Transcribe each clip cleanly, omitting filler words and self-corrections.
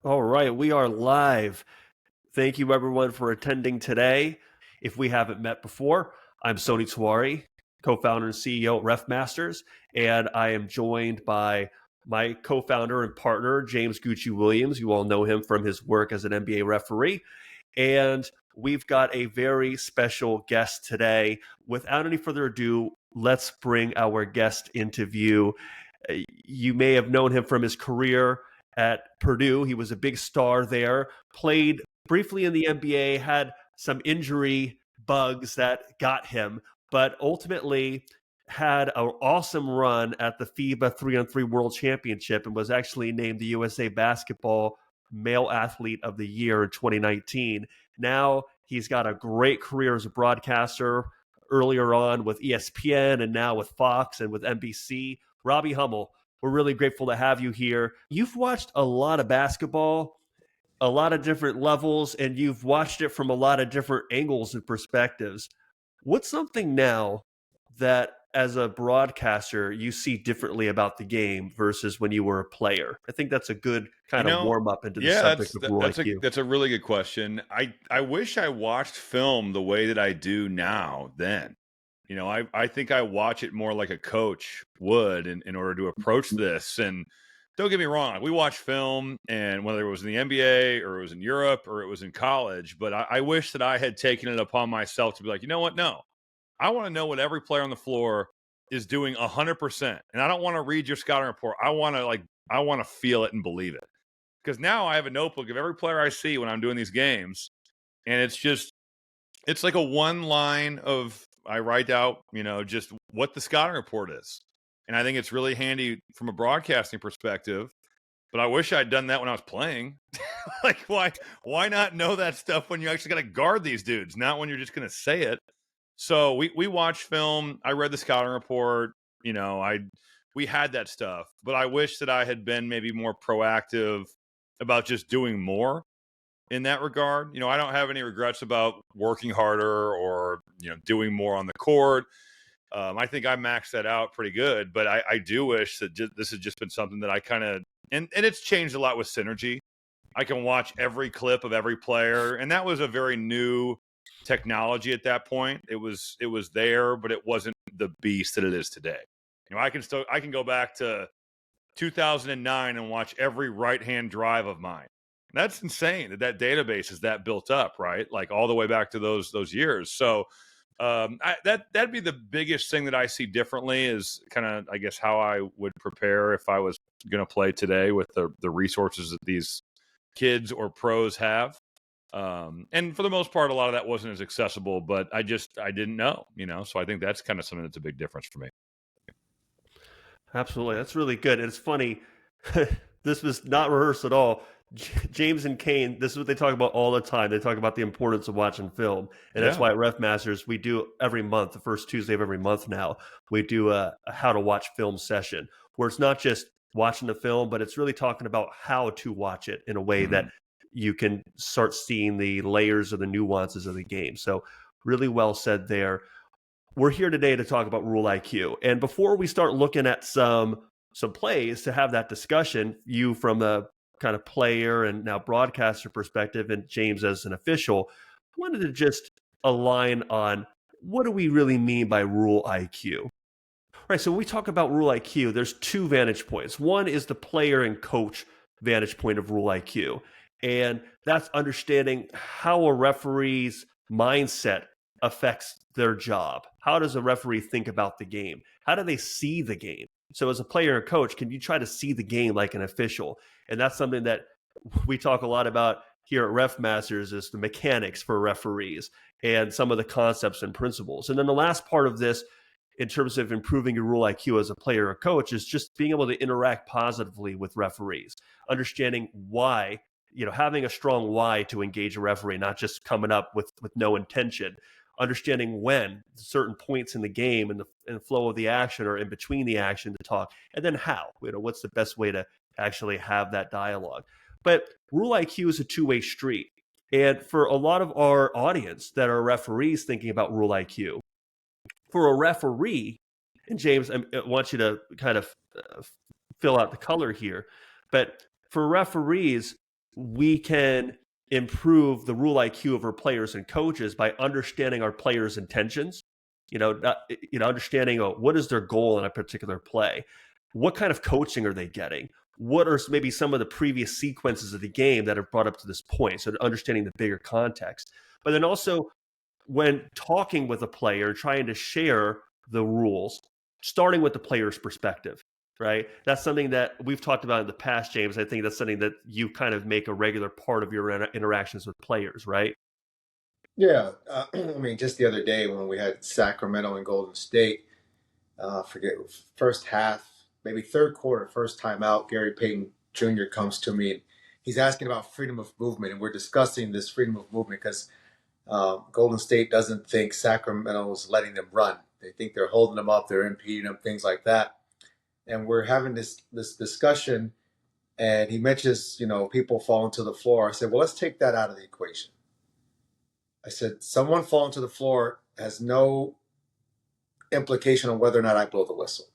All right, we are live. Thank you, everyone, for attending today. If we haven't met before, I'm Sony Tawari, co-founder and CEO at RefMasters, and I am joined by my co-founder and partner, James Gucci Williams. You all know him from his work as an NBA referee. And we've got a very special guest today. Without any further ado, let's bring our guest into view. You may have known him from his career at Purdue. He was a big star there, played briefly in the NBA, had some injury bugs that got him, but ultimately had an awesome run at the FIBA 3-on-3 World Championship and was actually named the USA Basketball Male Athlete of the Year in 2019. Now he's got a great career as a broadcaster earlier on with ESPN and now with Fox and with NBC. Robbie Hummel, we're really grateful to have you here. You've watched a lot of basketball, a lot of different levels, and you've watched it from a lot of different angles and perspectives. What's something now that as a broadcaster you see differently about the game versus when you were a player? I think that's a good kind of warm up into the Yeah, subject of Rule that's IQ. a really good question. I wish I watched film the way that I do now then. I think I watch it more like a coach would in order to approach this. And don't get me wrong, we watch film, and whether it was in the NBA or it was in Europe or it was in college, but I wish that I had taken it upon myself to be like, you know what? No, I want to know what every player on the floor is doing 100%. And I don't want to read your scouting report. I want to feel it and believe it. Because now I have a notebook of every player I see when I'm doing these games, and it's like a one line of I write out, just what the scouting report is. And I think it's really handy from a broadcasting perspective. But I wish I'd done that when I was playing. Like, why not know that stuff when you actually got to guard these dudes, not when you're just going to say it. So we watched film. I read the scouting report. We had that stuff, but I wish that I had been maybe more proactive about just doing more in that regard. I don't have any regrets about working harder or, doing more on the court. I think I maxed that out pretty good, but I do wish that this has just been something that I kind of, and it's changed a lot with Synergy. I can watch every clip of every player, and that was a very new technology at that point. It was there, but it wasn't the beast that it is today. I can go back to 2009 and watch every right-hand drive of mine. That's insane that database is that built up, right? Like all the way back to those years. So that'd be the biggest thing that I see differently is kind of, I guess, how I would prepare if I was going to play today with the resources that these kids or pros have. And for the most part, a lot of that wasn't as accessible, but I didn't know, so I think that's kind of something that's a big difference for me. Absolutely. That's really good. And it's funny, this was not rehearsed at all. James and Kane, this is what they talk about all the time. They talk about the importance of watching film. And that's why at RefMasters, we do every month, the first Tuesday of every month now, we do a how to watch film session where it's not just watching the film, but it's really talking about how to watch it in a way that you can start seeing the layers or the nuances of the game. So really well said there. We're here today to talk about Rule IQ. And before we start looking at some plays to have that discussion, you from the kind of player and now broadcaster perspective, and James as an official, wanted to just align on what do we really mean by Rule IQ? All right, so when we talk about Rule IQ, there's two vantage points. One is the player and coach vantage point of Rule IQ, and that's understanding how a referee's mindset affects their job. How does a referee think about the game? How do they see the game? So as a player and coach, can you try to see the game like an official? And that's something that we talk a lot about here at RefMasters is the mechanics for referees and some of the concepts and principles. And then the last part of this in terms of improving your Rule IQ as a player or coach is just being able to interact positively with referees, understanding why, having a strong why to engage a referee, not just coming up with no intention, understanding when certain points in the game and the flow of the action or in between the action to talk, and then how, what's the best way to actually have that dialogue. But Rule IQ is a two-way street. And for a lot of our audience that are referees thinking about Rule IQ, for a referee, and James, I want you to kind of fill out the color here, but for referees, we can improve the rule IQ of our players and coaches by understanding our players' intentions. Understanding what is their goal in a particular play, what kind of coaching are they getting, what are maybe some of the previous sequences of the game that have brought up to this point. So understanding the bigger context, but then also when talking with a player, trying to share the rules, starting with the player's perspective. Right. That's something that we've talked about in the past, James. I think that's something that you kind of make a regular part of your interactions with players, right? Yeah. I mean, just the other day when we had Sacramento and Golden State, forget first half, maybe third quarter, first time out, Gary Payton Jr. comes to me and he's asking about freedom of movement. And we're discussing this freedom of movement because Golden State doesn't think Sacramento is letting them run. They think they're holding them up, they're impeding them, things like that. And we're having this discussion, and he mentions, people falling to the floor. I said, well, let's take that out of the equation. I said, someone falling to the floor has no implication on whether or not I blow the whistle.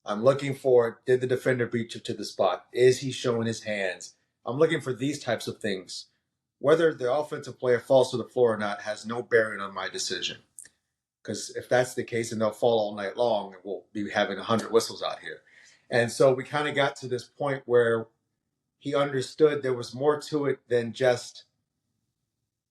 I'm looking for, did the defender beat you to the spot? Is he showing his hands? I'm looking for these types of things. Whether the offensive player falls to the floor or not has no bearing on my decision. Because if that's the case, then they'll fall all night long and we'll be having 100 whistles out here. And so we kind of got to this point where he understood there was more to it than just,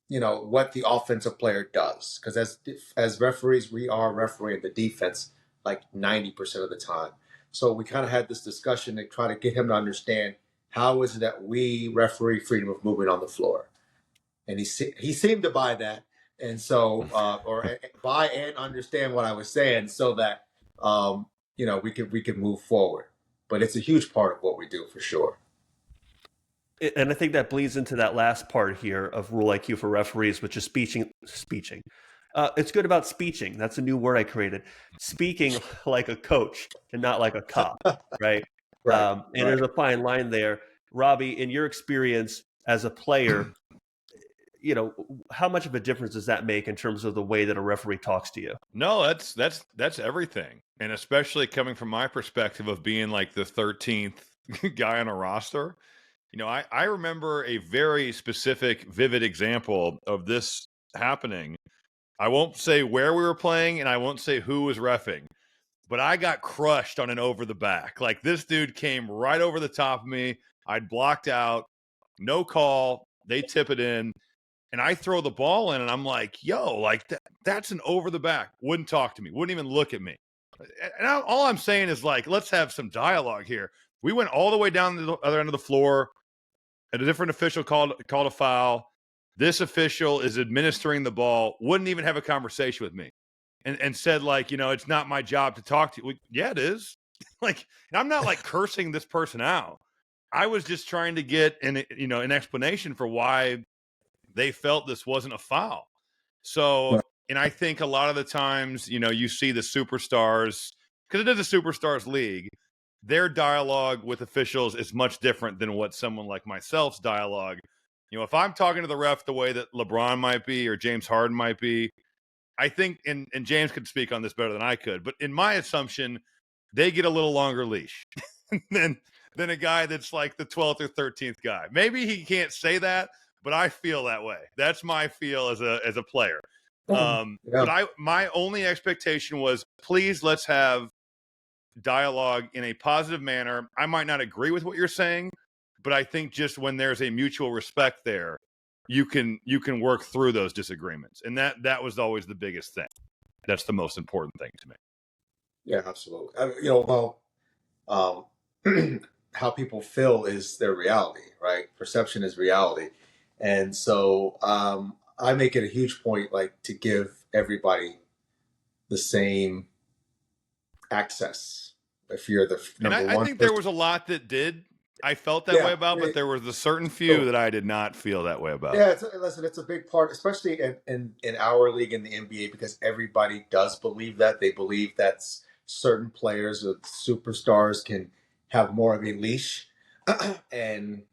what the offensive player does. Because as referees, we are refereeing the defense like 90% of the time. So we kind of had this discussion to try to get him to understand how is it that we referee freedom of movement on the floor. And he seemed to buy that. And so, or buy and understand what I was saying so that, we could move forward. But it's a huge part of what we do for sure. And I think that bleeds into that last part here of Rule IQ for referees, which is speeching. It's good about speeching. That's a new word I created. Speaking like a coach and not like a cop, right? Right. And there's a fine line there. Robbie, in your experience as a player, how much of a difference does that make in terms of the way that a referee talks to you? No, that's everything. And especially coming from my perspective of being like the 13th guy on a roster. I remember a very specific, vivid example of this happening. I won't say where we were playing and I won't say who was reffing, but I got crushed on an over the back. Like this dude came right over the top of me. I'd blocked out, no call. They tip it in. And I throw the ball in and I'm like, yo, like that's an over the back. Wouldn't talk to me. Wouldn't even look at me. And all I'm saying is like, let's have some dialogue here. We went all the way down to the other end of the floor. And a different official called a foul. This official is administering the ball. Wouldn't even have a conversation with me. And said like, it's not my job to talk to you. Well, yeah, it is. Like, and I'm not like cursing this person out. I was just trying to get an explanation for why they felt this wasn't a foul. So, and I think a lot of the times, you see the superstars, because it is a superstars league, their dialogue with officials is much different than what someone like myself's dialogue. If I'm talking to the ref the way that LeBron might be or James Harden might be, I think, and James could speak on this better than I could, but in my assumption, they get a little longer leash than a guy that's like the 12th or 13th guy. Maybe he can't say that, but I feel that way. That's my feel as a player. But my only expectation was, please, let's have dialogue in a positive manner. I might not agree with what you're saying, but I think just when there's a mutual respect there, you can work through those disagreements. And that was always the biggest thing. That's the most important thing to me. Yeah, absolutely. How people feel is their reality, right? Perception is reality. And so I make it a huge point, like, to give everybody the same access. If you're the number one, I think there was a lot that I felt that way about, but there was a certain few that I did not feel that way about. Yeah, it's a big part, especially in our league in the NBA, because everybody does believe that. They believe that certain players or superstars can have more of a leash. And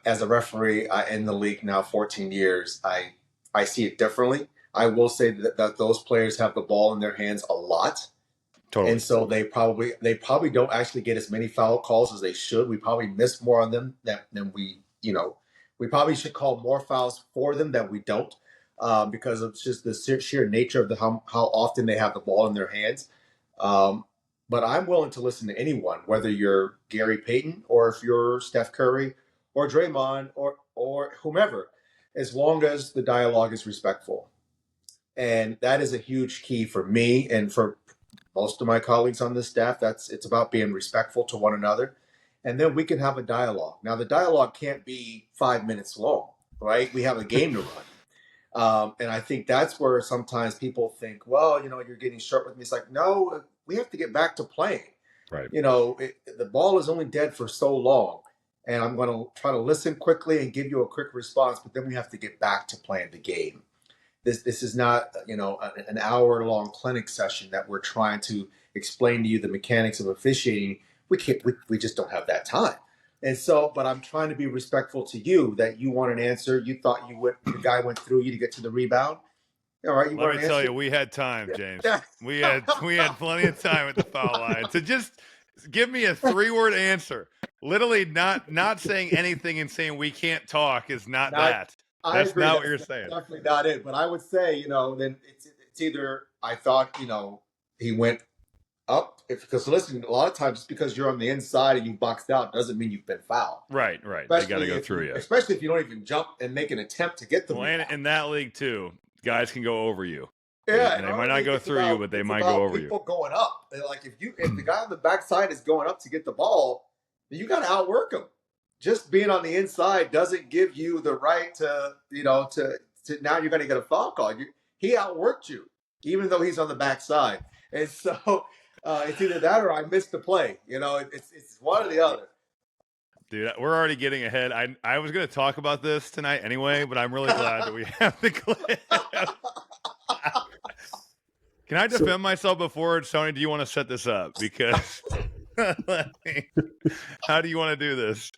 as a referee in the league now 14 years, I see it differently. I will say that those players have the ball in their hands a lot. Totally. And so they probably don't actually get as many foul calls as they should. We probably miss more on them than we, we probably should call more fouls for them than we don't, because of just the sheer nature of how often they have the ball in their hands. But I'm willing to listen to anyone, whether you're Gary Payton or if you're Steph Curry or Draymond or whomever, as long as the dialogue is respectful. And that is a huge key for me and for most of my colleagues on this staff. It's about being respectful to one another. And then we can have a dialogue. Now, the dialogue can't be 5 minutes long, right? We have a game to run. And I think that's where sometimes people think, well, you're getting short with me. It's like, no, we have to get back to playing. Right. The ball is only dead for so long. And I'm going to try to listen quickly and give you a quick response, but then we have to get back to playing the game. This is not, an hour-long clinic session that we're trying to explain to you the mechanics of officiating. We just don't have that time. And so, but I'm trying to be respectful to you that you want an answer. You thought the guy went through you to get to the rebound. All right. Let me tell you, we had time, James. We had plenty of time at the foul line. So just give me a 3-word answer. Literally not saying anything and saying we can't talk is not that. That's not what you're saying. Definitely not it. But I would say, then it's either I thought, he went up. Because listen, a lot of times just because you're on the inside and you boxed out doesn't mean you've been fouled. Right. They got to go through you. Especially if you don't even jump and make an attempt to get the rebound. And in that league too, guys can go over you. Yeah, and they might not go through you, but they might go over you. People going up, like if the guy on the backside is going up to get the ball, then you got to outwork him. Just being on the inside doesn't give you the right to now you're going to get a foul call. He outworked you, even though he's on the backside. And so it's either that or I missed the play. It's one or the other. Dude, we're already getting ahead. I was going to talk about this tonight anyway, but I'm really glad that we have the clip. Can I defend myself before, Tony? Do you want to set this up? Because how do you want to do this?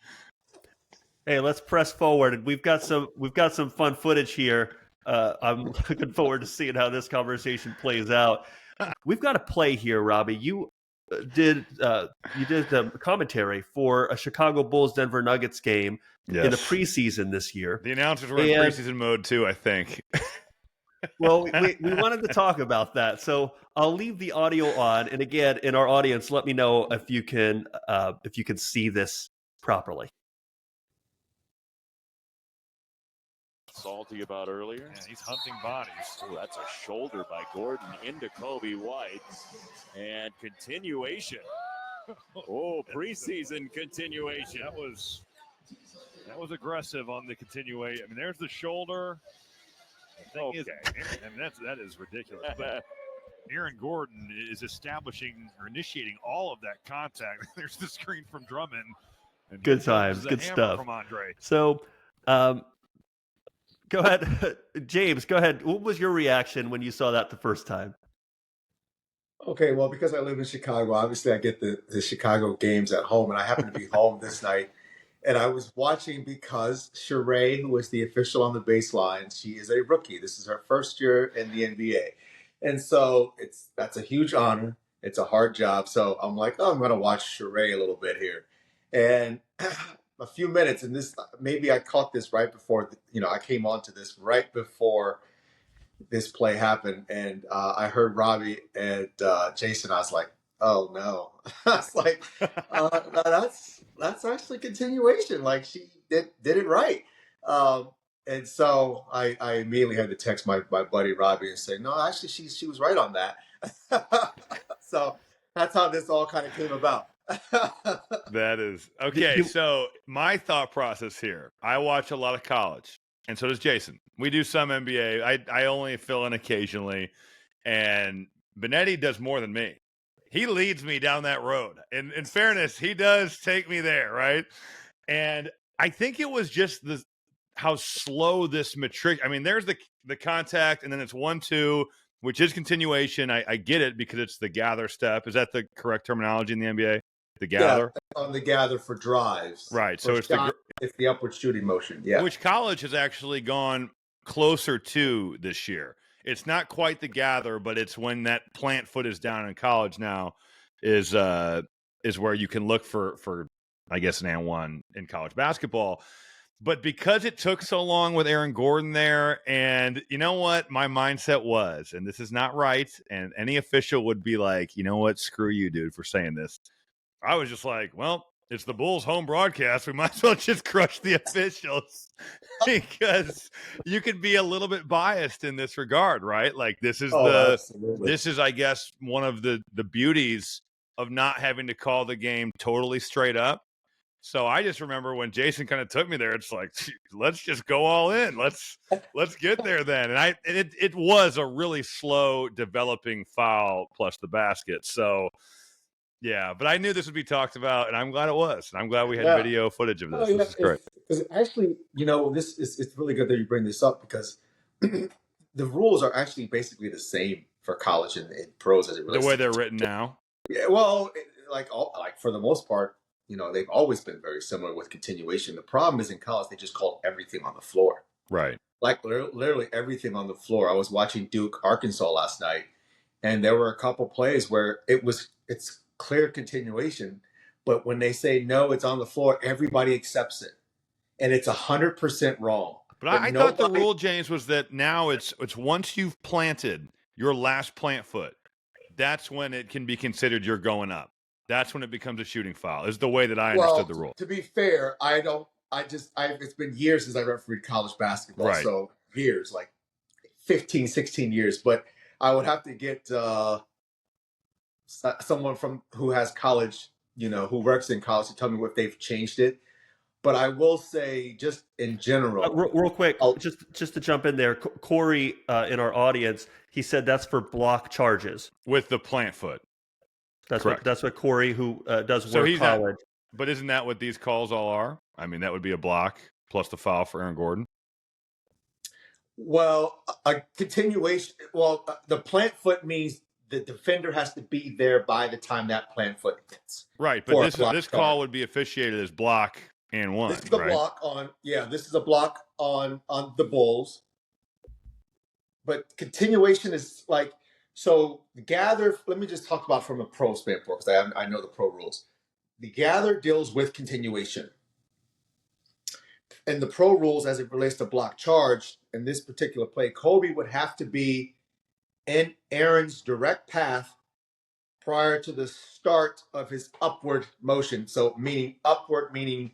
Hey, let's press forward. We've got some fun footage here. I'm looking forward to seeing how this conversation plays out. We've got a play here, Robbie. You did the commentary for a Chicago Bulls Denver Nuggets game in the preseason this year. The announcers were in preseason mode too, I think. Well, we wanted to talk about that, so I'll leave the audio on. And again, in our audience, let me know if you can see this properly. Salty about earlier. Yeah, he's hunting bodies. Oh, that's a shoulder by Gordon into Kobe White. And continuation. Oh, preseason continuation. That was aggressive on the continuation. I mean, there's the shoulder. The thing is, that is ridiculous. But Aaron Gordon is establishing or initiating all of that contact. There's the screen from Drummond. And good times, good stuff from Andre. So, go ahead, James. Go ahead. What was your reaction when you saw that the first time? Okay, well, because I live in Chicago, obviously I get the Chicago games at home, and I happen to be home this night. And I was watching because Sheree, who was the official on the baseline, she is a rookie. This is her first year in the NBA. And so that's a huge honor. It's a hard job. So I'm like, I'm going to watch Sheree a little bit here. And a few minutes, and maybe I caught this right before, I came onto this right before this play happened. And I heard Robbie and Jason. I was like, oh no. I was like, that's actually continuation. Like she did it right. And so I immediately had to text my buddy Robbie and say, no, actually she was right on that. So that's how this all kind of came about. That is okay. So my thought process here, I watch a lot of college, and so does Jason. We do some NBA. I only fill in occasionally, and Benetti does more than me. He leads me down that road. And in fairness, he does take me there, right? And I think it was just how slow this matric. I mean, there's the contact, and then it's 1-2, which is continuation. I get it because it's the gather step. Is that the correct terminology in the NBA? The gather? Yeah, on the gather for drives. Right. So it's the upward shooting motion. Yeah. Which college has actually gone closer to this year. It's not quite the gather, but it's when that plant foot is down in college now is where you can look for I guess an and one in college basketball. But because it took so long with Aaron Gordon there, and you know what my mindset was, and this is not right, and any official would be like, you know what, screw you, dude, for saying this. I was just like, well, it's the Bulls home broadcast. We might as well just crush the officials because you could be a little bit biased in this regard, right? Like this is I guess, one of the beauties of not having to call the game totally straight up. So I just remember when Jason kind of took me there, it's like, let's just go all in. Let's get there then. And it was a really slow developing foul plus the basket. So yeah, but I knew this would be talked about, and I'm glad it was. And I'm glad we had video footage of this. This is great. Because actually, it's really good that you bring this up because the rules are actually basically the same for college and pros as it relates the way they're written now. Yeah, well, like for the most part, they've always been very similar with continuation. The problem is in college, they just called everything on the floor. Right. Like literally everything on the floor. I was watching Duke, Arkansas last night, and there were a couple plays where it's clear continuation, but when they say no, it's on the floor, everybody accepts it. And it's 100% wrong. But I thought the rule, James, was that now it's once you've planted your last plant foot, that's when it can be considered you're going up. That's when it becomes a shooting foul, is the way that I understood the rule. To be fair, it's been years since I refereed college basketball. Right. So years, like 15, 16 years. But I would have to get someone who has college, who works in college to tell me if they've changed it. But I will say, just in general, real quick, just to jump in there, Corey in our audience, he said that's for block charges with the plant foot. That's what Corey, who does work college. But isn't that what these calls all are? I mean, that would be a block plus the foul for Aaron Gordon. Well, a continuation. Well, the plant foot means the defender has to be there by the time that plant foot hits. Right, but this call would be officiated as block and one. This is a block on. Yeah, this is a block on the Bulls. But continuation is like. So the gather, let me just talk about from a pro standpoint because I know the pro rules. The gather deals with continuation. And the pro rules as it relates to block charge, in this particular play, Kobe would have to be in Aaron's direct path prior to the start of his upward motion. So upward meaning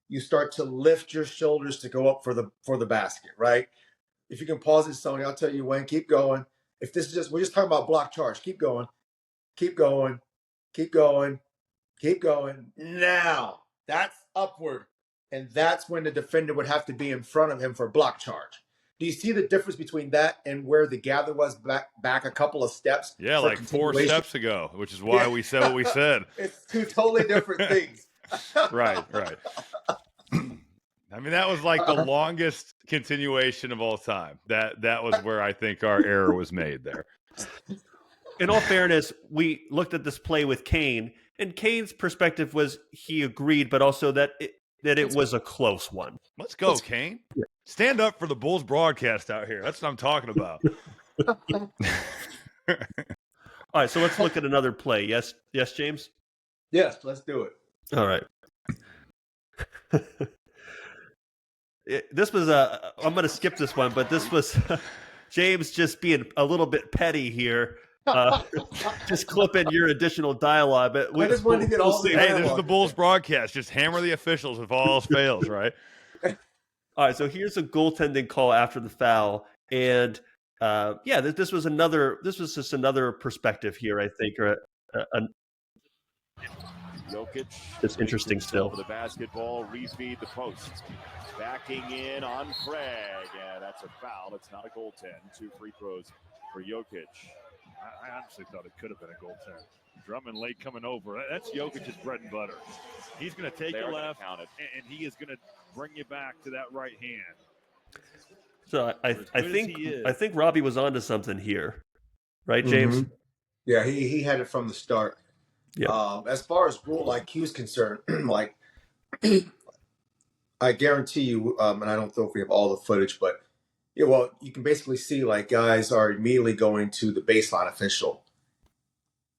you start to lift your shoulders to go up for the basket, right? If you can pause it, Sony, I'll tell you when. Keep going. If this is we're just talking about block charge. Keep going. Keep going. Keep going. Keep going. Now, that's upward. And that's when the defender would have to be in front of him for block charge. Do you see the difference between that and where the gather was back a couple of steps? Yeah, like 4 steps ago, which is why we said what we said. It's two totally different things. Right. I mean, that was like the longest continuation of all time. That was where I think our error was made there. In all fairness, we looked at this play with Kane, and Kane's perspective was he agreed, but also that it was a close one. Let's go, Kane. Stand up for the Bulls broadcast out here. That's what I'm talking about. All right, so let's look at another play. Yes, James? Yes, let's do it. All right. This was I'm going to skip this one, but this was James just being a little bit petty here. Just clipping your additional dialogue. But I just wanted to get all the Hey, this is the Bulls broadcast. Just hammer the officials if all else fails, right? All right, so here's a goaltending call after the foul. And this was just another perspective here, I think. Jokic. It's interesting still. For the basketball, refeed the post. Backing in on Craig. Yeah, that's a foul. It's not a goaltend. 2 free throws for Jokic. I honestly thought it could have been a goaltend. Drummond late coming over. That's Jokic's bread and butter. He's going to take you left, and he is going to bring you back to that right hand. So I think Robbie was onto something here, right, James? Mm-hmm. Yeah, he had it from the start. Yeah. As far as Rule IQ is concerned, like I guarantee you, and I don't know if we have all the footage, but Yeah, well, you can basically see like guys are immediately going to the baseline official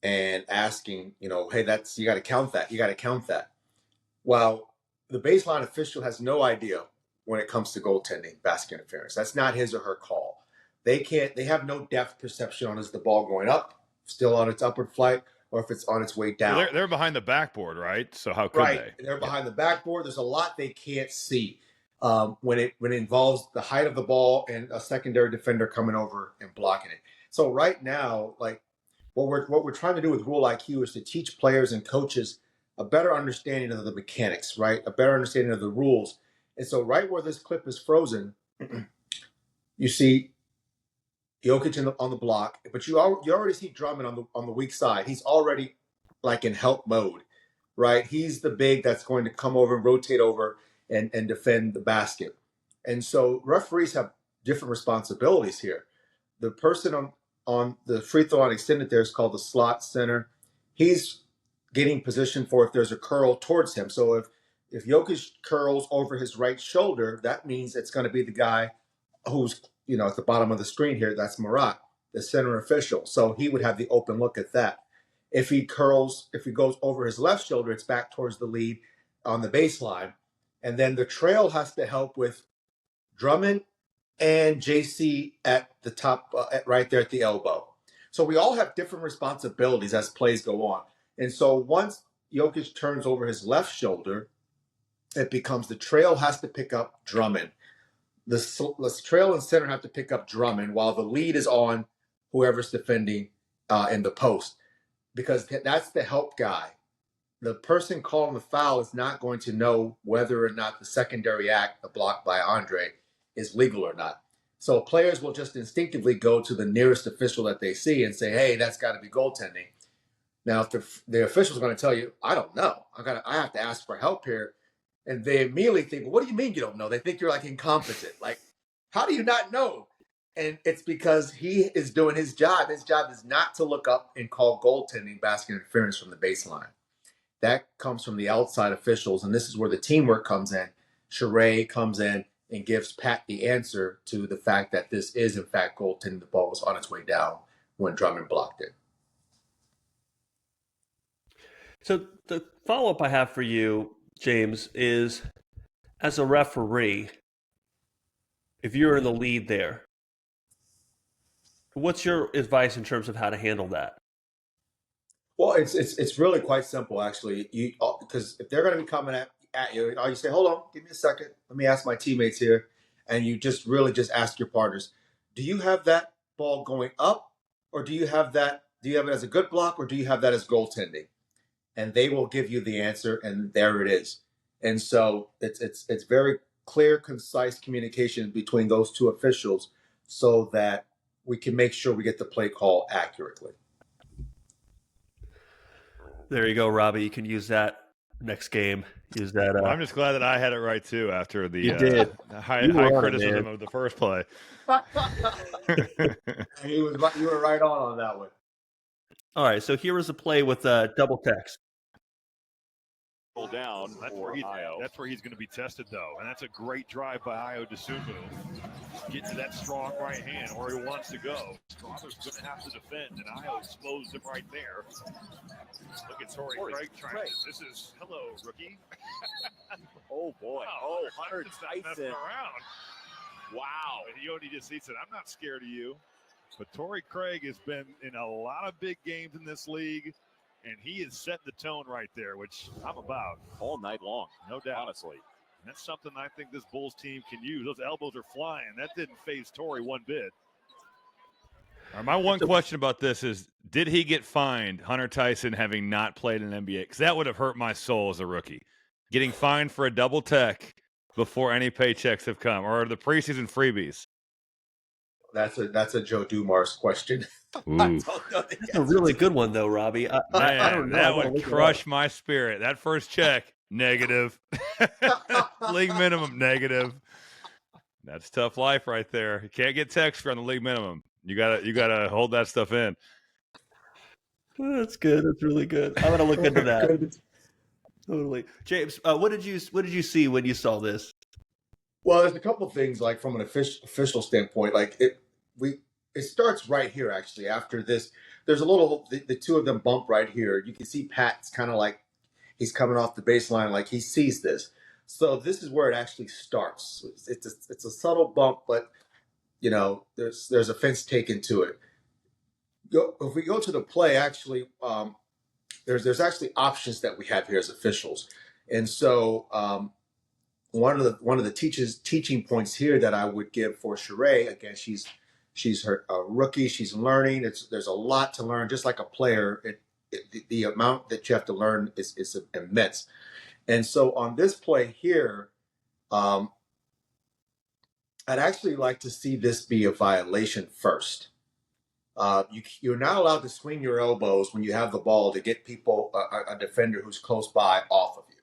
and asking, hey, you got to count that. You got to count that. While the baseline official has no idea when it comes to goaltending, basket interference. That's not his or her call. They have no depth perception on is the ball going up, still on its upward flight, or if it's on its way down. Well, they're behind the backboard, right? So how could right. they? They're behind the backboard. There's a lot they can't see when it involves the height of the ball and a secondary defender coming over and blocking it. So right now, like what we're trying to do with Rule IQ is to teach players and coaches a better understanding of the mechanics, right? A better understanding of the rules. And so right where this clip is frozen, you see Jokic on the block, but you already see Drummond on the weak side. He's already like in help mode, right? He's the big that's going to come over and rotate over and defend the basket. And so referees have different responsibilities here. The person on the free throw line extended there is called the slot center. He's getting position for if there's a curl towards him. So if Jokic curls over his right shoulder, that means it's going to be the guy who's at the bottom of the screen here. That's Murat, the center official. So he would have the open look at that. If he goes over his left shoulder, it's back towards the lead on the baseline. And then the trail has to help with Drummond and JC at the top, right there at the elbow. So we all have different responsibilities as plays go on. And so once Jokic turns over his left shoulder, it becomes the trail has to pick up Drummond. The trail and center have to pick up Drummond while the lead is on whoever's defending in the post, because that's the help guy. The person calling the foul is not going to know whether or not the secondary act, the block by Andre, is legal or not. So players will just instinctively go to the nearest official that they see and say, hey, that's got to be goaltending. Now, if the official's going to tell you, I don't know, I have to ask for help here. And they immediately think, well, what do you mean you don't know? They think you're like incompetent. Like, how do you not know? And it's because he is doing his job. His job is not to look up and call goaltending basket interference from the baseline. That comes from the outside officials, and this is where the teamwork comes in. Sheree comes in and gives Pat the answer to the fact that this is, in fact, goaltending. The ball was on its way down when Drummond blocked it. So the follow-up I have for you, James, is as a referee, if you're in the lead there, what's your advice in terms of how to handle that? Well, it's really quite simple, actually. Because if they're going to be coming at you, you say, hold on, give me a second. Let me ask my teammates here. And you just ask your partners, do you have that ball going up, or do you have it as a good block, or do you have that as goaltending? And they will give you the answer, and there it is. And so it's very clear, concise communication between those two officials so that we can make sure we get the play call accurately. There you go, Robbie. You can use that next game. Use that. Well, I'm just glad that I had it right too after the high criticism of the first play. You were right on that one. All right, so here is a play with double text. Down. That's where he's going to be tested, though, and that's a great drive by Ayo Dosunmu. Get to that strong right hand where he wants to go. Strawber's going to have to defend, and Ayo exposed him right there. Look at Torrey Craig trying to. This is hello, rookie. Oh boy! Wow, oh, Hunter Tyson! Around. Wow! He said, "I'm not scared of you." But Torrey Craig has been in a lot of big games in this league. And he is setting the tone right there, which I'm about. All night long, no doubt. Honestly. And that's something I think this Bulls team can use. Those elbows are flying. That didn't faze Torrey one bit. All right, my one question about this is, did he get fined, Hunter Tyson, having not played in the NBA? Because that would have hurt my soul as a rookie. Getting fined for a double tech before any paychecks have come, or the preseason freebies. That's a Joe Dumars question. That's a really good one, though, Robbie. I don't know. That would crush my spirit. That first check, negative. League minimum, negative. That's tough life right there. You can't get text on the league minimum. You gotta hold that stuff in. That's good. That's really good. I'm gonna look into that. Totally, James. What did you see when you saw this? Well, there's a couple of things, like from an official standpoint, like it starts right here, actually. After this, there's a little, the two of them bump right here. You can see Pat's kind of like he's coming off the baseline, like he sees this. So this is where it actually starts. It's a subtle bump, but there's offense taken to it. If we go to the play, actually, there's actually options that we have here as officials, and so one of the teaching points here that I would give for Sheree, again, she's a rookie, she's learning. There's a lot to learn, just like a player. The amount that you have to learn is immense. And so on this play here, I'd actually like to see this be a violation first. You're not allowed to swing your elbows when you have the ball to get a defender who's close by off of you.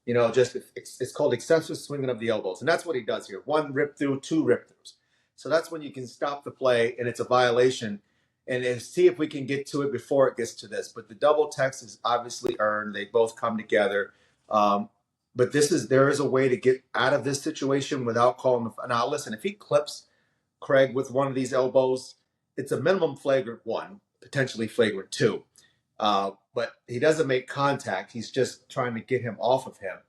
It's called excessive swinging of the elbows. And that's what he does here. 1 rip through, 2 rip throughs. So that's when you can stop the play, and it's a violation. And see if we can get to it before it gets to this. But the double text is obviously earned. They both come together. But there is a way to get out of this situation without calling. Now, listen, if he clips Craig with one of these elbows, it's a minimum flagrant 1, potentially flagrant 2. But he doesn't make contact. He's just trying to get him off of him.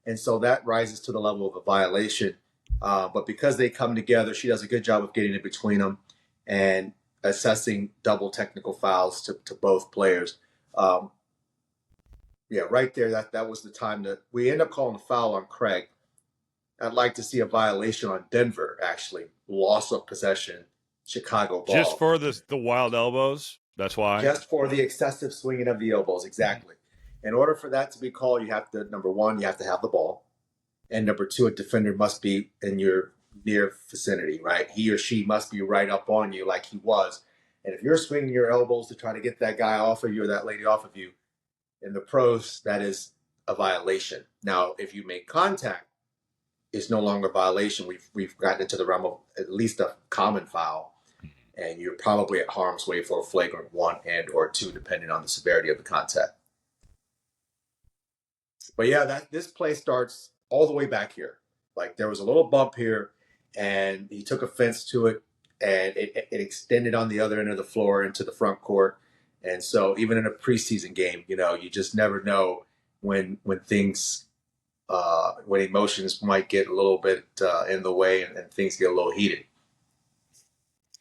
And so that rises to the level of a violation. But because they come together, she does a good job of getting in between them and assessing double technical fouls to both players. Right there, that was the time that we end up calling a foul on Craig. I'd like to see a violation on Denver, actually. Loss of possession, Chicago ball. Just for the wild elbows? That's why? Just for the excessive swinging of the elbows, exactly. In order for that to be called, you have to, number 1, you have to have the ball. And number 2, a defender must be in your near vicinity, right? He or she must be right up on you like he was. And if you're swinging your elbows to try to get that guy off of you or that lady off of you, in the pros, that is a violation. Now, if you make contact, it's no longer a violation. We've gotten into the realm of at least a common foul. And you're probably at harm's way for a flagrant 1 and or 2, depending on the severity of the contact. But yeah, this play starts all the way back here. Like there was a little bump here, and he took offense to it, and it extended on the other end of the floor into the front court. And so even in a preseason game, you just never know when things, when emotions might get a little bit in the way and things get a little heated.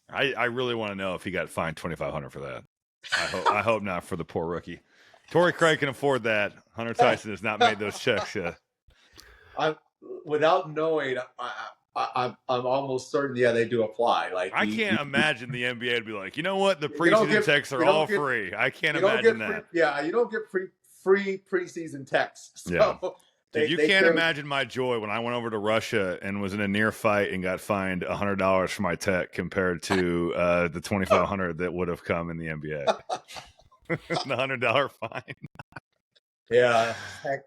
I really want to know if he got fined $2,500 for that. I hope not for the poor rookie. Torrey Craig can afford that. Hunter Tyson has not made those checks yet. Without knowing, I'm almost certain. Yeah, they do apply. Like I can't imagine the NBA would be like, you know what? The preseason texts are all free. I can't imagine that. You don't get free preseason texts. So yeah. You can't imagine my joy when I went over to Russia and was in a near fight and got fined $100 for my tech compared to the $2,500 that would have come in the NBA. The $100 fine. Yeah, heck,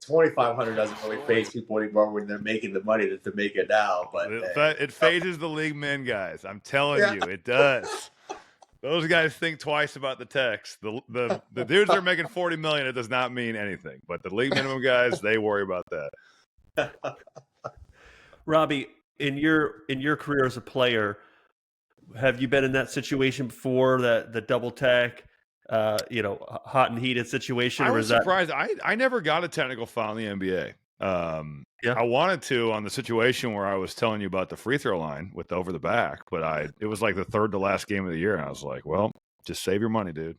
$2,500 doesn't really phase people anymore when they're making the money that they're making now. But it phases the league men, guys. I'm telling you, it does. Those guys think twice about the text. The dudes that are making $40 million, it does not mean anything. But the league minimum guys, they worry about that. Robbie, in your career as a player, have you been in that situation before? That the double tech, hot and heated situation? I was surprised. I never got a technical foul in the NBA. I wanted to on the situation where I was telling you about the free throw line with the over the back, but it was like the 3rd to last game of the year, and I was like, well, just save your money, dude.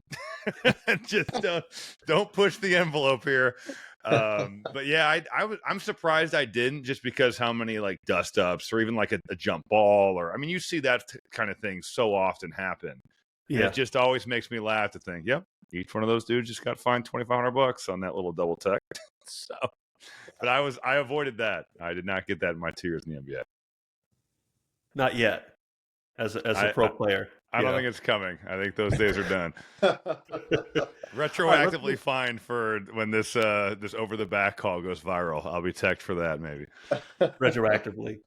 Just don't push the envelope here. But yeah, I'm surprised I didn't, just because how many like dust ups or even like a jump ball, or you see that kind of thing so often happen. Yeah, it just always makes me laugh to think, yep, each one of those dudes just got fined $2,500 on that little double tech. So. But I avoided that. I did not get that in my 2 years in the NBA. Not yet, as a pro player. I don't think it's coming. I think those days are done. Retroactively fined for when this over the back call goes viral. I'll be teched for that maybe. Retroactively.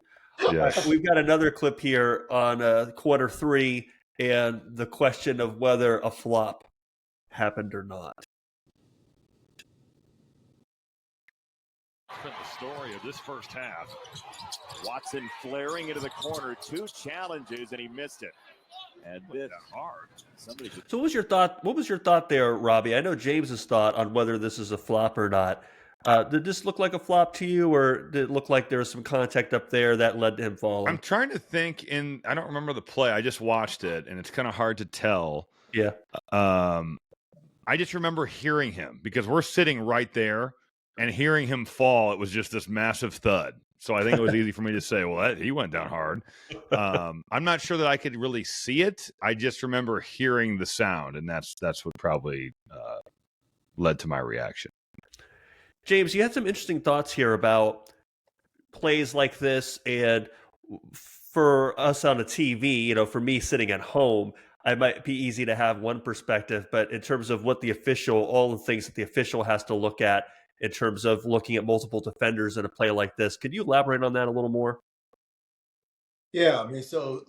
Yes. We've got another clip here on quarter 3 and the question of whether a flop happened or not. From the story of this first half. Watson flaring into the corner, 2 challenges, and he missed it. And this hard. So what was your thought? What was your thought there, Robbie? I know James's thought on whether this is a flop or not. Did this look like a flop to you, or did it look like there was some contact up there that led to him falling? I'm trying to think. I don't remember the play. I just watched it, and it's kind of hard to tell. Yeah. I just remember hearing him because we're sitting right there and hearing him fall. It was just this massive thud. So I think it was easy for me to say, well, he went down hard. I'm not sure that I could really see it. I just remember hearing the sound, and that's what probably led to my reaction. James, you had some interesting thoughts here about plays like this, and for us on a TV, for me sitting at home, I might be easy to have one perspective, but in terms of what all the things that the official has to look at in terms of looking at multiple defenders in a play like this, could you elaborate on that a little more? Yeah, I mean, so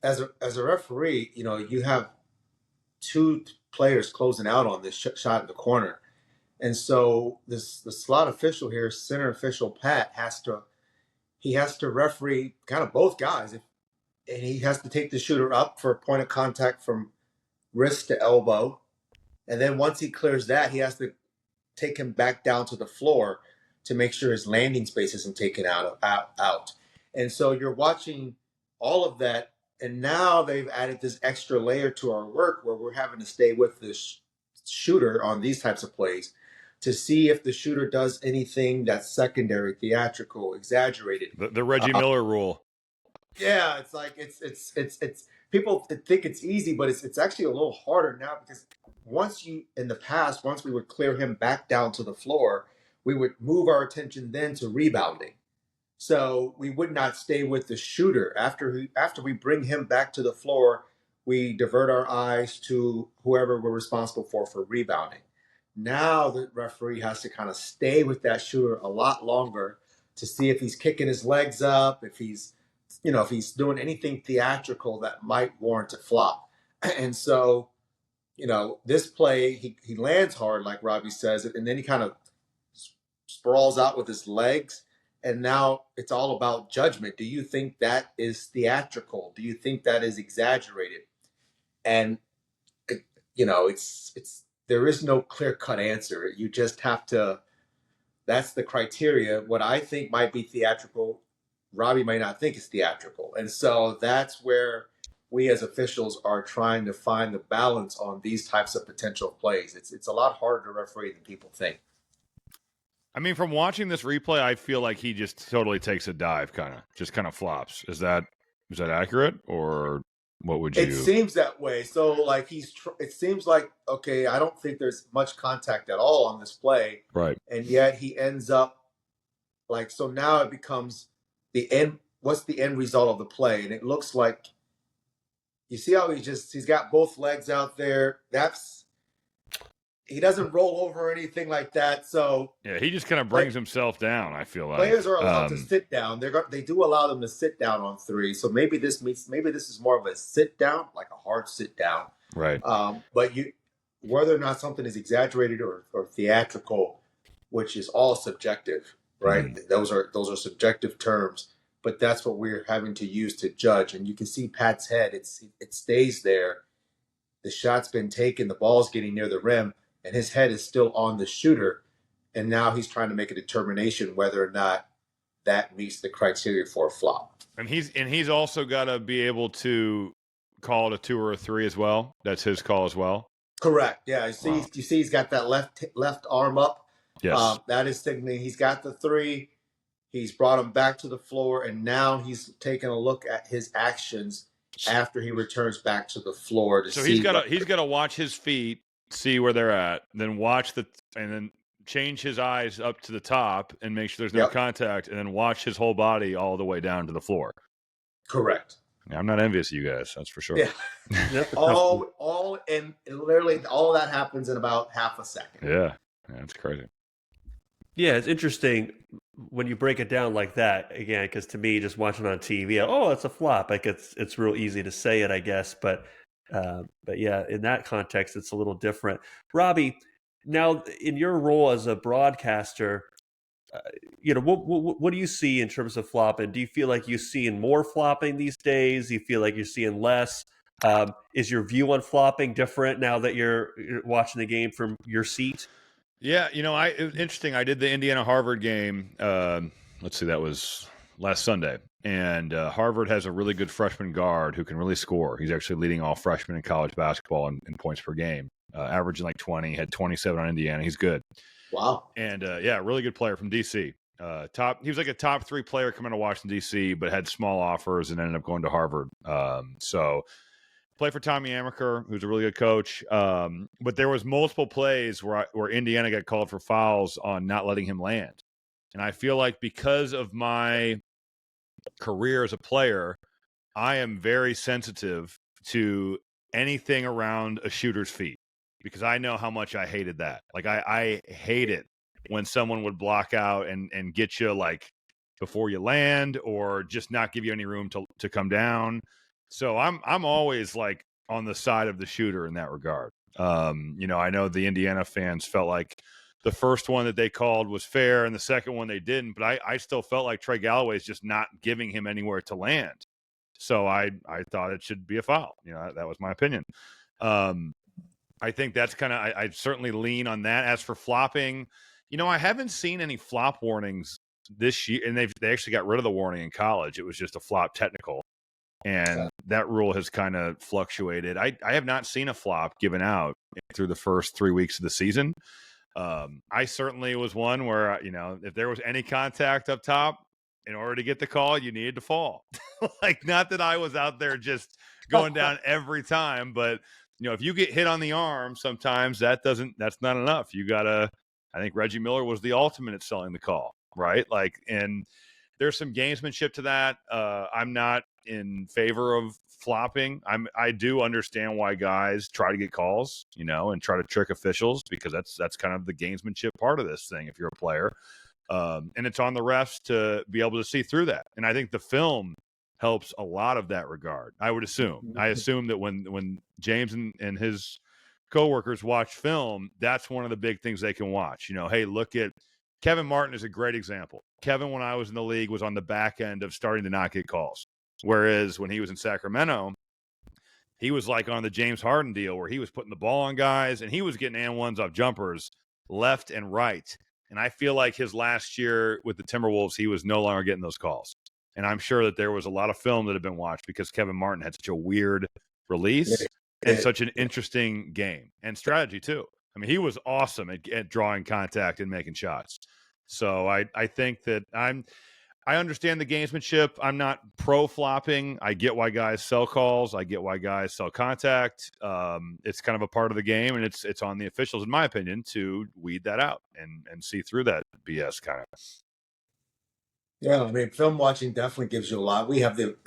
as a referee, you have 2 players closing out on this shot in the corner. And so the slot official here, center official Pat, has to referee kind of both guys, and he has to take the shooter up for a point of contact from wrist to elbow, and then once he clears that, he has to take him back down to the floor to make sure his landing space isn't taken out. And so you're watching all of that, and now they've added this extra layer to our work where we're having to stay with this shooter on these types of plays to see if the shooter does anything that's secondary, theatrical, exaggerated. The Reggie Miller rule. Yeah, it's like it's people think it's easy, but it's actually a little harder now, because once we would clear him back down to the floor, we would move our attention then to rebounding. So we would not stay with the shooter. After we bring him back to the floor, we divert our eyes to whoever we're responsible for rebounding. Now the referee has to kind of stay with that shooter a lot longer to see if he's kicking his legs up, if he's doing anything theatrical that might warrant a flop. And so, this play, he lands hard, like Robbie says, and then he kind of sprawls out with his legs. And now it's all about judgment. Do you think that is theatrical? Do you think that is exaggerated? And, there is no clear-cut answer. You just have to, that's the criteria. What I think might be theatrical, Robbie may not think is theatrical. And so that's where we as officials are trying to find the balance on these types of potential plays. It's a lot harder to referee than people think. I mean, from watching this replay, I feel like he just totally takes a dive, kind of flops. Is that accurate, or what would you? It seems that way. So, like, it seems like, okay, I don't think there's much contact at all on this play. Right. And yet he ends up, like, so now it becomes the end. What's the end result of the play? And it looks like, you see how he's got both legs out there. He doesn't roll over or anything like that. So yeah, he just kind of brings himself down, I feel like. Players are allowed to sit down. They do allow them to sit down on 3. So maybe this is more of a sit down, like a hard sit down. Right. But whether or not something is exaggerated or theatrical, which is all subjective, right? Mm-hmm. Those are subjective terms, but that's what we're having to use to judge. And you can see Pat's head; it stays there. The shot's been taken. The ball's getting near the rim, and his head is still on the shooter. And now he's trying to make a determination whether or not that meets the criteria for a flop. And he's also got to be able to call it a 2 or a 3 as well. That's his call as well. Correct. Yeah. You see he's got that left arm up. Yes. That is signaling he's got the 3. He's brought him back to the floor, and now he's taking a look at his actions after he returns back to the floor to see. So he's got to watch his feet, see where they're at, then and then change his eyes up to the top and make sure there's no contact, and then watch his whole body all the way down to the floor. Correct. Yeah, I'm not envious of you guys, that's for sure. Yeah. all and literally all that happens in about half a second. Yeah, it's crazy. Yeah, it's interesting when you break it down like that, again, because to me, just watching on TV, it's a flop. Like it's real easy to say it, I guess, but yeah, in that context, it's a little different. Robbie, now in your role as a broadcaster, what do you see in terms of flopping? Do you feel like you're seeing more flopping these days? Do you feel like you're seeing less? Is your view on flopping different now that you're watching the game from your seat? Yeah, it was interesting. I did the Indiana Harvard game. Let's see, that was last Sunday, and Harvard has a really good freshman guard who can really score. He's actually leading all freshmen in college basketball in points per game, averaging like 20. Had 27 on Indiana. He's good. Wow. And really good player from DC. He was like a top 3 player coming to Washington DC, but had small offers and ended up going to Harvard. So play for Tommy Amaker, who's a really good coach. But there was multiple plays where Indiana got called for fouls on not letting him land. And I feel like because of my career as a player, I am very sensitive to anything around a shooter's feet because I know how much I hated that. Like I hate it when someone would block out and get you like before you land or just not give you any room to come down. So I'm always like on the side of the shooter in that regard. I know the Indiana fans felt like the first one that they called was fair and the second one they didn't, but I still felt like Trey Galloway is just not giving him anywhere to land. So I thought it should be a foul. That was my opinion. I think that's kind of, I certainly lean on that. As for flopping, I haven't seen any flop warnings this year, and they actually got rid of the warning in college. It was just a flop technical. And that rule has kind of fluctuated. I have not seen a flop given out through the first 3 weeks of the season. I certainly was one where, if there was any contact up top, in order to get the call, you needed to fall. Like, not that I was out there just going down every time, but if you get hit on the arm, sometimes that's not enough. I think Reggie Miller was the ultimate at selling the call, right? Like, and there's some gamesmanship to that. I'm not in favor of flopping. I do understand why guys try to get calls, and try to trick officials because that's kind of the gamesmanship part of this thing if you're a player. And it's on the refs to be able to see through that. And I think the film helps a lot of that regard. I would assume. I assume that when James and his coworkers watch film, that's one of the big things they can watch. Hey, look at Kevin Martin is a great example. Kevin, when I was in the league, was on the back end of starting to not get calls. Whereas when he was in Sacramento, he was like on the James Harden deal where he was putting the ball on guys and he was getting and ones off jumpers left and right. And I feel like his last year with the Timberwolves, he was no longer getting those calls. And I'm sure that there was a lot of film that had been watched because Kevin Martin had such a weird release and such an interesting game and strategy too. I mean, he was awesome at drawing contact and making shots. So I think that I understand the gamesmanship. I'm not pro flopping. I get why guys sell calls. I get why guys sell contact. It's kind of a part of the game, and it's on the officials, in my opinion, to weed that out and see through that BS kind of. Yeah, I mean, film watching definitely gives you a lot. We have the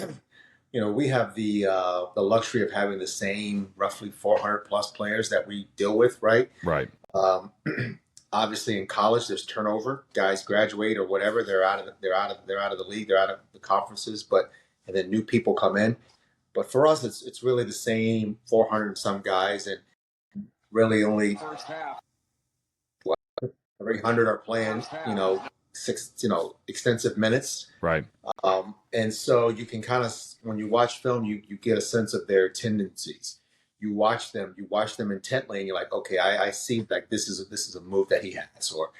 luxury of having the same roughly 400 plus players that we deal with, right? Right. Obviously, in college, there's turnover. Guys graduate or whatever. They're out of the league. They're out of the conferences. And then new people come in. But for us, it's really the same 400 and some guys, and really only every 100 are playing. Extensive minutes. Right. And so you can kind of, when you watch film, you get a sense of their tendencies. You watch them intently, and you're like, okay, I see like this is a move that he has, or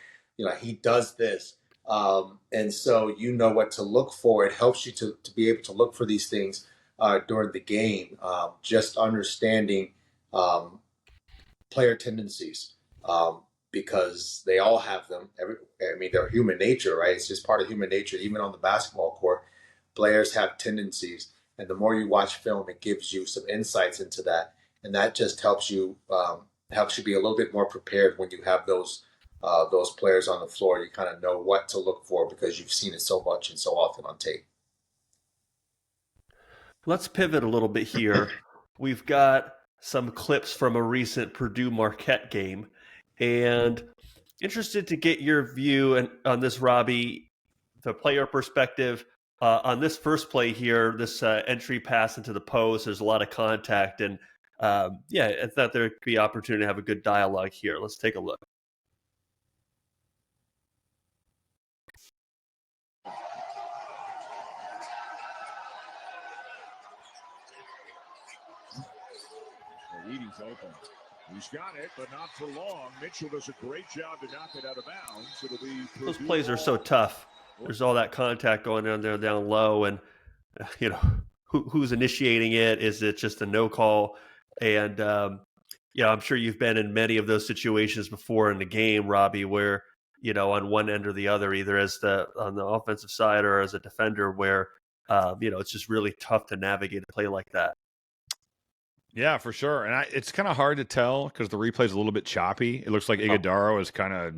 he does this, and so you know what to look for. It helps you to be able to look for these things during the game. Just understanding player tendencies, because they all have them. They're human nature, right? It's just part of human nature. Even on the basketball court, players have tendencies, and the more you watch film, it gives you some insights into that. And that just helps you be a little bit more prepared when you have those players on the floor. You kind of know what to look for because you've seen it so much and so often on tape. Let's pivot a little bit here. We've got some clips from a recent Purdue Marquette game, and interested to get your view on this, Robbie, the player perspective. On this first play here, this entry pass into the post, there's a lot of contact, and I thought there could be opportunity to have a good dialogue here. Let's take a look. Edie's open. He's got it, but not for long. Mitchell does a great job to knock it out of bounds. It'll be Those plays are so tough. There's all that contact going on there down low, and who's initiating it? Is it just a no call? And I'm sure you've been in many of those situations before in the game, Robbie, where on one end or the other, either on the offensive side or as a defender, where it's just really tough to navigate a play like that. Yeah, for sure. And it's kind of hard to tell because the replay is a little bit choppy. It looks like Iguodaro is kind of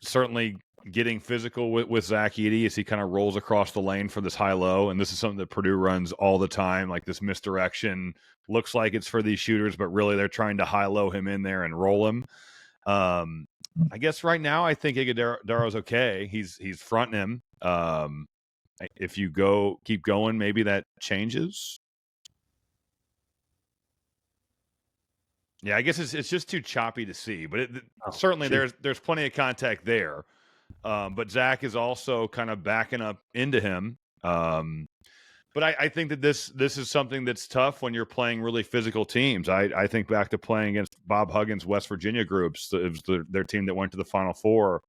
certainly getting physical with Zach Edey as he kind of rolls across the lane for this high-low. And this is something that Purdue runs all the time, like this misdirection. Looks like it's for these shooters, but really they're trying to high-low him in there and roll him. I guess right now I think Iguodaro's okay. He's fronting him. If you keep going, maybe that changes. Yeah, I guess it's just too choppy to see, but certainly there's plenty of contact there. But Zach is also kind of backing up into him. But I think that this is something that's tough when you're playing really physical teams. I think back to playing against Bob Huggins' West Virginia groups. It was their team that went to the Final Four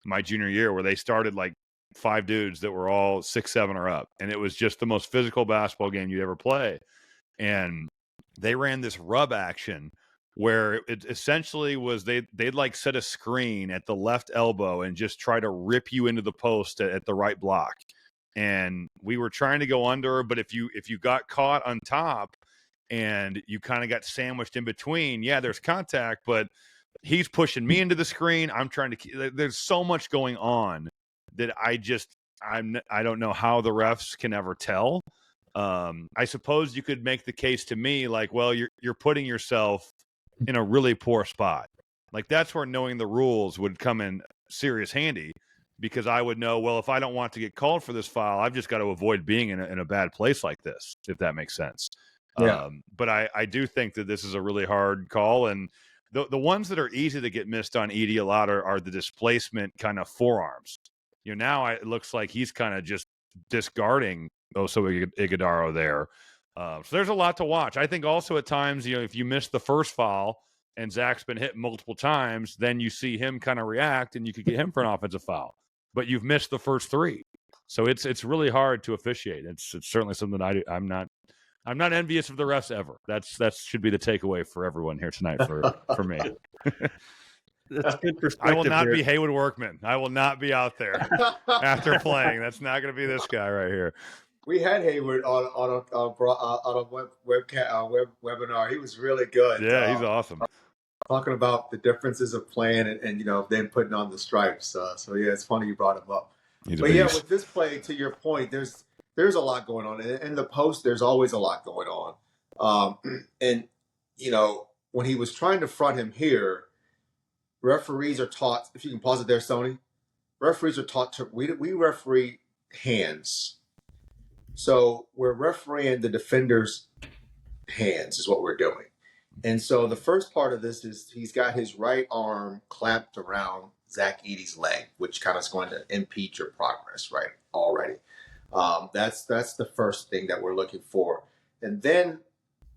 my junior year, where they started like 5 dudes that were all 6'7" or up, and it was just the most physical basketball game you'd ever play. And they ran this rub action where it essentially was they'd like set a screen at the left elbow and just try to rip you into the post at the right block. And we were trying to go under, but if you got caught on top and you kind of got sandwiched in between, yeah, there's contact, but he's pushing me into the screen. I'm trying to there's so much going on that I don't know how the refs can ever tell. I suppose you could make the case to me like, well, you're putting yourself in a really poor spot. Like that's where knowing the rules would come in serious handy, because I would know, well, if I don't want to get called for this foul, I've just got to avoid being in a bad place like this, if that makes sense. Yeah. But I do think that this is a really hard call, and the ones that are easy to get missed on Edey a lot are the displacement kind of forearms. Now it looks like he's kind of just discarding Iguodaro there. So there's a lot to watch. I think also at times, if you miss the first foul and Zach's been hit multiple times, then you see him kind of react and you could get him for an offensive foul. But you've missed the first 3. So it's really hard to officiate. It's certainly something I'm not envious of the refs ever. That should be the takeaway for everyone here tonight for me. That's good perspective. I will not be Haywood Workman. I will not be out there after playing. That's not going to be this guy right here. We had Hayward on a webinar. He was really good. Yeah, he's awesome. Talking about the differences of playing and them putting on the stripes. So yeah, it's funny you brought him up. But yeah, with this play, to your point, there's a lot going on. In the post, there's always a lot going on. And when he was trying to front him here, referees are taught. If you can pause it there, Sony. Referees are taught to we referee hands. So we're refereeing the defender's hands is what we're doing. And so the first part of this is he's got his right arm clamped around Zach Edey's leg, which kind of is going to impede your progress, right, already. That's the first thing that we're looking for. And then,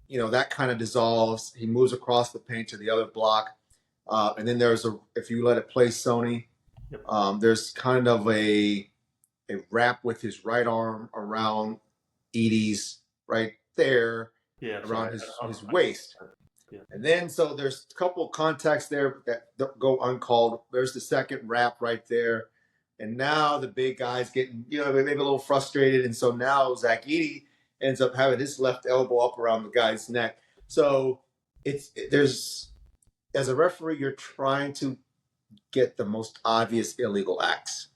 that kind of dissolves. He moves across the paint to the other block. And then if you let it play, Sony, there's kind of a wrap with his right arm around Edey's right there, around his waist. Yeah. And then, so there's a couple of contacts there that go uncalled. There's the second wrap right there. And now the big guy's getting, maybe a little frustrated. And so now Zach Edey ends up having his left elbow up around the guy's neck. So as a referee, you're trying to get the most obvious illegal acts.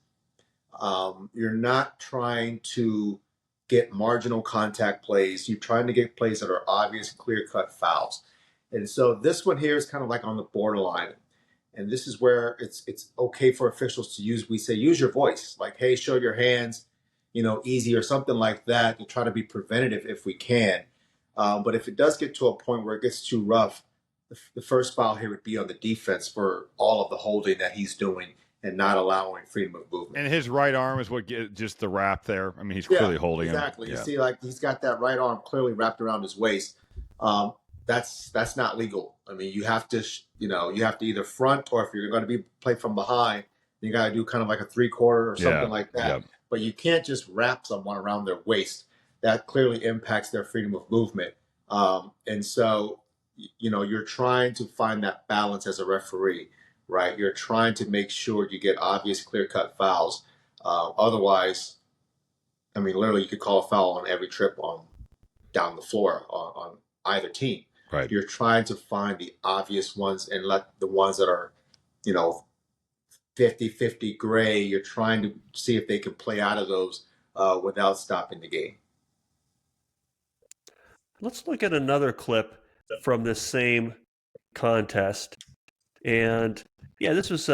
You're not trying to get marginal contact plays. You're trying to get plays that are obvious, clear-cut fouls. And so this one here is kind of like on the borderline. And this is where it's okay for officials to use your voice. Like, hey, show your hands, easy or something like that to try to be preventative if we can. But if it does get to a point where it gets too rough, the first foul here would be on the defense for all of the holding that he's doing and not allowing freedom of movement. And his right arm is what just the wrap there. I mean, he's clearly holding exactly. him. Exactly. You see, like, he's got that right arm clearly wrapped around his waist. that's not legal. I mean, you have to you have to either front, or if you're going to be play from behind, you got to do kind of like a 3/4 or something like that. Yeah. But you can't just wrap someone around their waist. That clearly impacts their freedom of movement. And so, you're trying to find that balance as a referee, right? You're trying to make sure you get obvious, clear-cut fouls. Otherwise, I mean, literally, you could call a foul on every trip on down the floor on either team. Right. You're trying to find the obvious ones and let the ones that are, 50-50 gray, you're trying to see if they can play out of those without stopping the game. Let's look at another clip from this same contest. And yeah, this was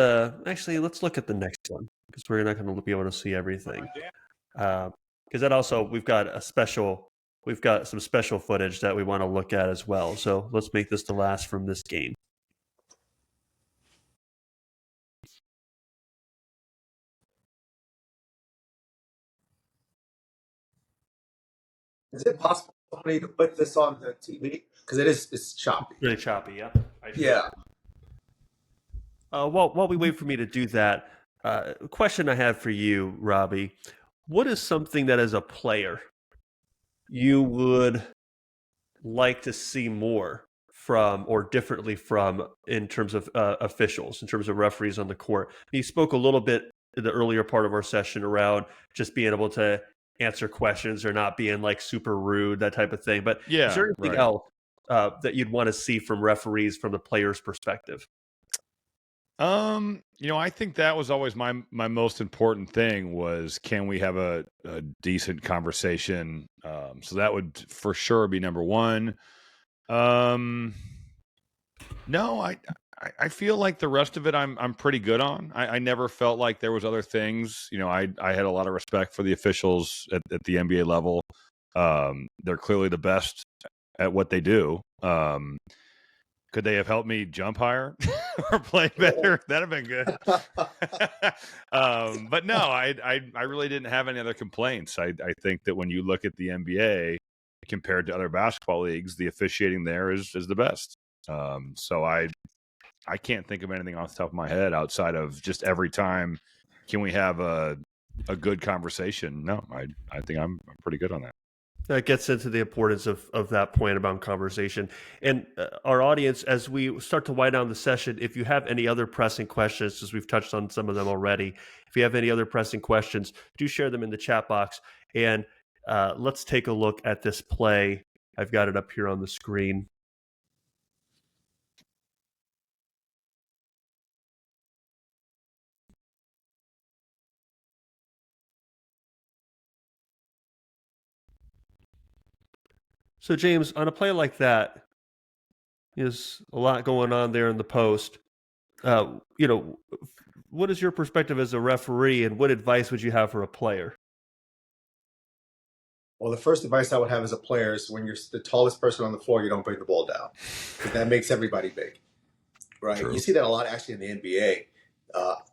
actually, let's look at the next one because we're not going to be able to see everything. Because that also, we've got some special footage that we want to look at as well. So let's make this the last from this game. Is it possible for somebody to put this on the TV? Because it's choppy. Really choppy, yeah. Yeah. While we wait for me to do that, a question I have for you, Robbie. What is something that as a player you would like to see more from or differently from in terms of officials, in terms of referees on the court? You spoke a little bit in the earlier part of our session around just being able to answer questions or not being like super rude, that type of thing. But Yeah, is there anything else that you'd want to see from referees from the player's perspective? I think that was always my most important thing was, can we have a decent conversation? So that would for sure be number one. No, I feel like the rest of it I'm pretty good on. I never felt like there was other things. I had a lot of respect for the officials at the NBA level. They're clearly the best at what they do. Could they have helped me jump higher or play better? That'd have been good. But no, I really didn't have any other complaints. I think that when you look at the NBA compared to other basketball leagues, the officiating there is the best. So I can't think of anything off the top of my head outside of just every time, can we have a good conversation? No, I think I'm pretty good on that. That gets into the importance of that point about conversation. And our audience, as we start to wind down the session, if you have any other pressing questions, as we've touched on some of them already, if you have any other pressing questions, do share them in the chat box. And let's take a look at this play. I've got it up here on the screen. So, James, on a play like that, there's a lot going on there in the post. What is your perspective as a referee, and what advice would you have for a player? Well, the first advice I would have as a player is when you're the tallest person on the floor, you don't bring the ball down, because that makes everybody big, right? True. You see that a lot actually in the NBA.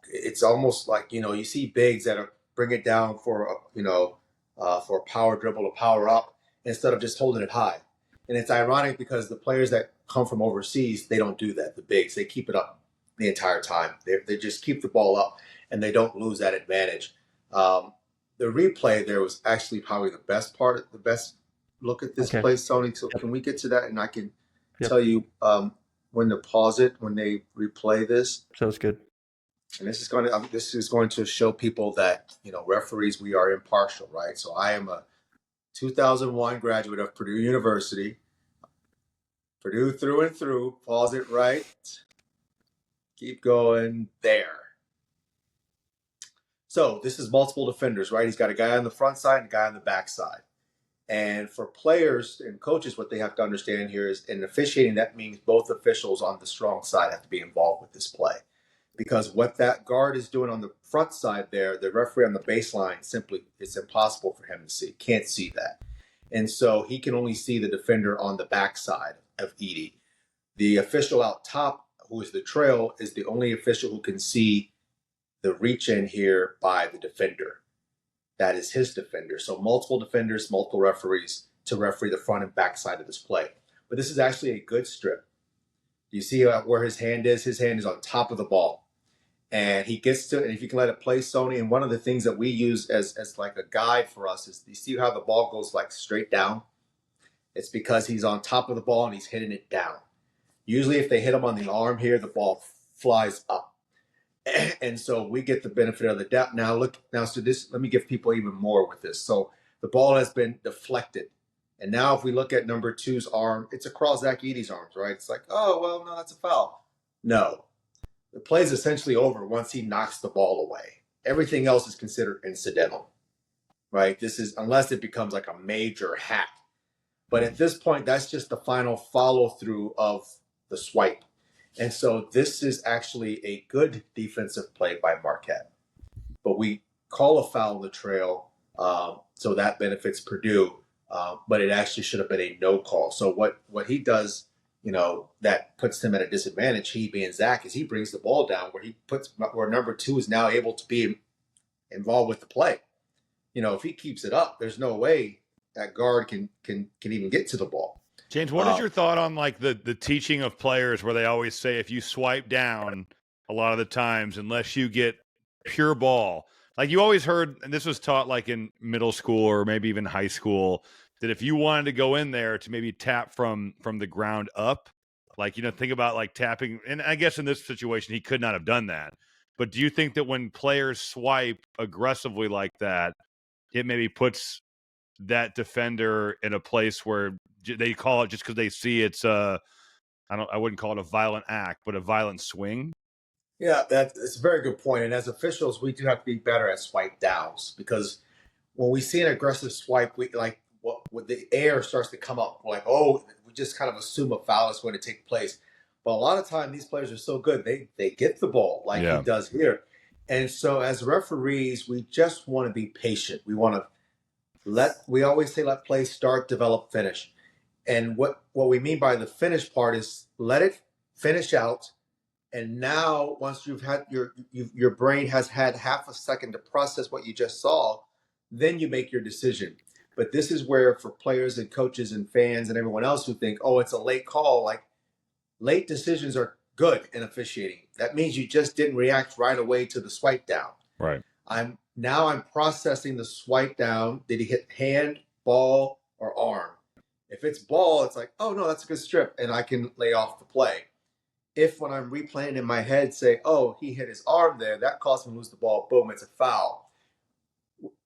It's almost like you see bigs that bring it down for a power dribble or power up instead of just holding it high. And it's ironic because the players that come from overseas, they don't do that. The bigs, they keep it up the entire time. They just keep the ball up and they don't lose that advantage. The replay there was actually probably the best look at this play, Tony. So can we get to that and I can tell you when to pause it when they replay this? Sounds good. And this is going to show people that referees, we are impartial, right? So I am a 2001 graduate of Purdue University, Purdue through and through. Pause it right. Keep going there. So this is multiple defenders, right? He's got a guy on the front side and a guy on the back side. And for players and coaches, what they have to understand here is in officiating, that means both officials on the strong side have to be involved with this play. Because what that guard is doing on the front side there, the referee on the baseline, simply, it's impossible for him to see. Can't see that. And so he can only see the defender on the backside of Edey. The official out top, who is the trail, is the only official who can see the reach in here by the defender. That is his defender. So multiple defenders, multiple referees to referee the front and back side of this play. but this is actually a good strip. You see where his hand is? His hand is on top of the ball. And he gets to it, and if you can let it play, Sony, and one of the things that we use as like a guide for us is, you see how the ball goes like straight down? It's because he's on top of the ball and he's hitting it down. Usually if they hit him on the arm here, the ball flies up. And so we get the benefit of the doubt. Now look, so this, let me give people even more with this. So the ball has been deflected. And now if we look at number 2's arm, it's across Zach Edey's arms, right? It's like, oh, well, no, that's a foul. No. The play is essentially over once he knocks the ball away. Everything else is considered incidental, right? This is, unless it becomes like a major hack. But at this point, that's just the final follow through of the swipe. And so this is actually a good defensive play by Marquette. But we call a foul in the trail, so that benefits Purdue. But it actually should have been a no call. So what he does, that puts him at a disadvantage, he being Zach, is he brings the ball down where number 2 is now able to be involved with the play. If he keeps it up, there's no way that guard can even get to the ball. James, what is your thought on like the teaching of players where they always say if you swipe down a lot of the times, unless you get pure ball, like you always heard, and this was taught like in middle school or maybe even high school, that if you wanted to go in there to maybe tap from the ground up, like, think about like tapping, and I guess in this situation, he could not have done that. But do you think that when players swipe aggressively like that, it maybe puts that defender in a place where they call it just because they see it's I wouldn't call it a violent act, but a violent swing? Yeah, that's a very good point. And as officials, we do have to be better at swipe downs, because when we see an aggressive swipe, we like when the air starts to come up, we're like, oh, we just kind of assume a foul is going to take place. But a lot of time, these players are so good, they get the ball like he does here. And so as referees, we just want to be patient. We want to we always say let play start, develop, finish. And what we mean by the finish part is let it finish out. And now once you've had your brain has had half a second to process what you just saw, then you make your decision. But this is where, for players and coaches and fans and everyone else who think, oh, it's a late call, like late decisions are good in officiating. That means you just didn't react right away to the swipe down. Right. I'm processing the swipe down. Did he hit hand, ball, or arm? If it's ball, it's like, oh no, that's a good strip, and I can lay off the play. If when I'm replaying in my head, say, oh, he hit his arm there, that caused him to lose the ball, boom, it's a foul.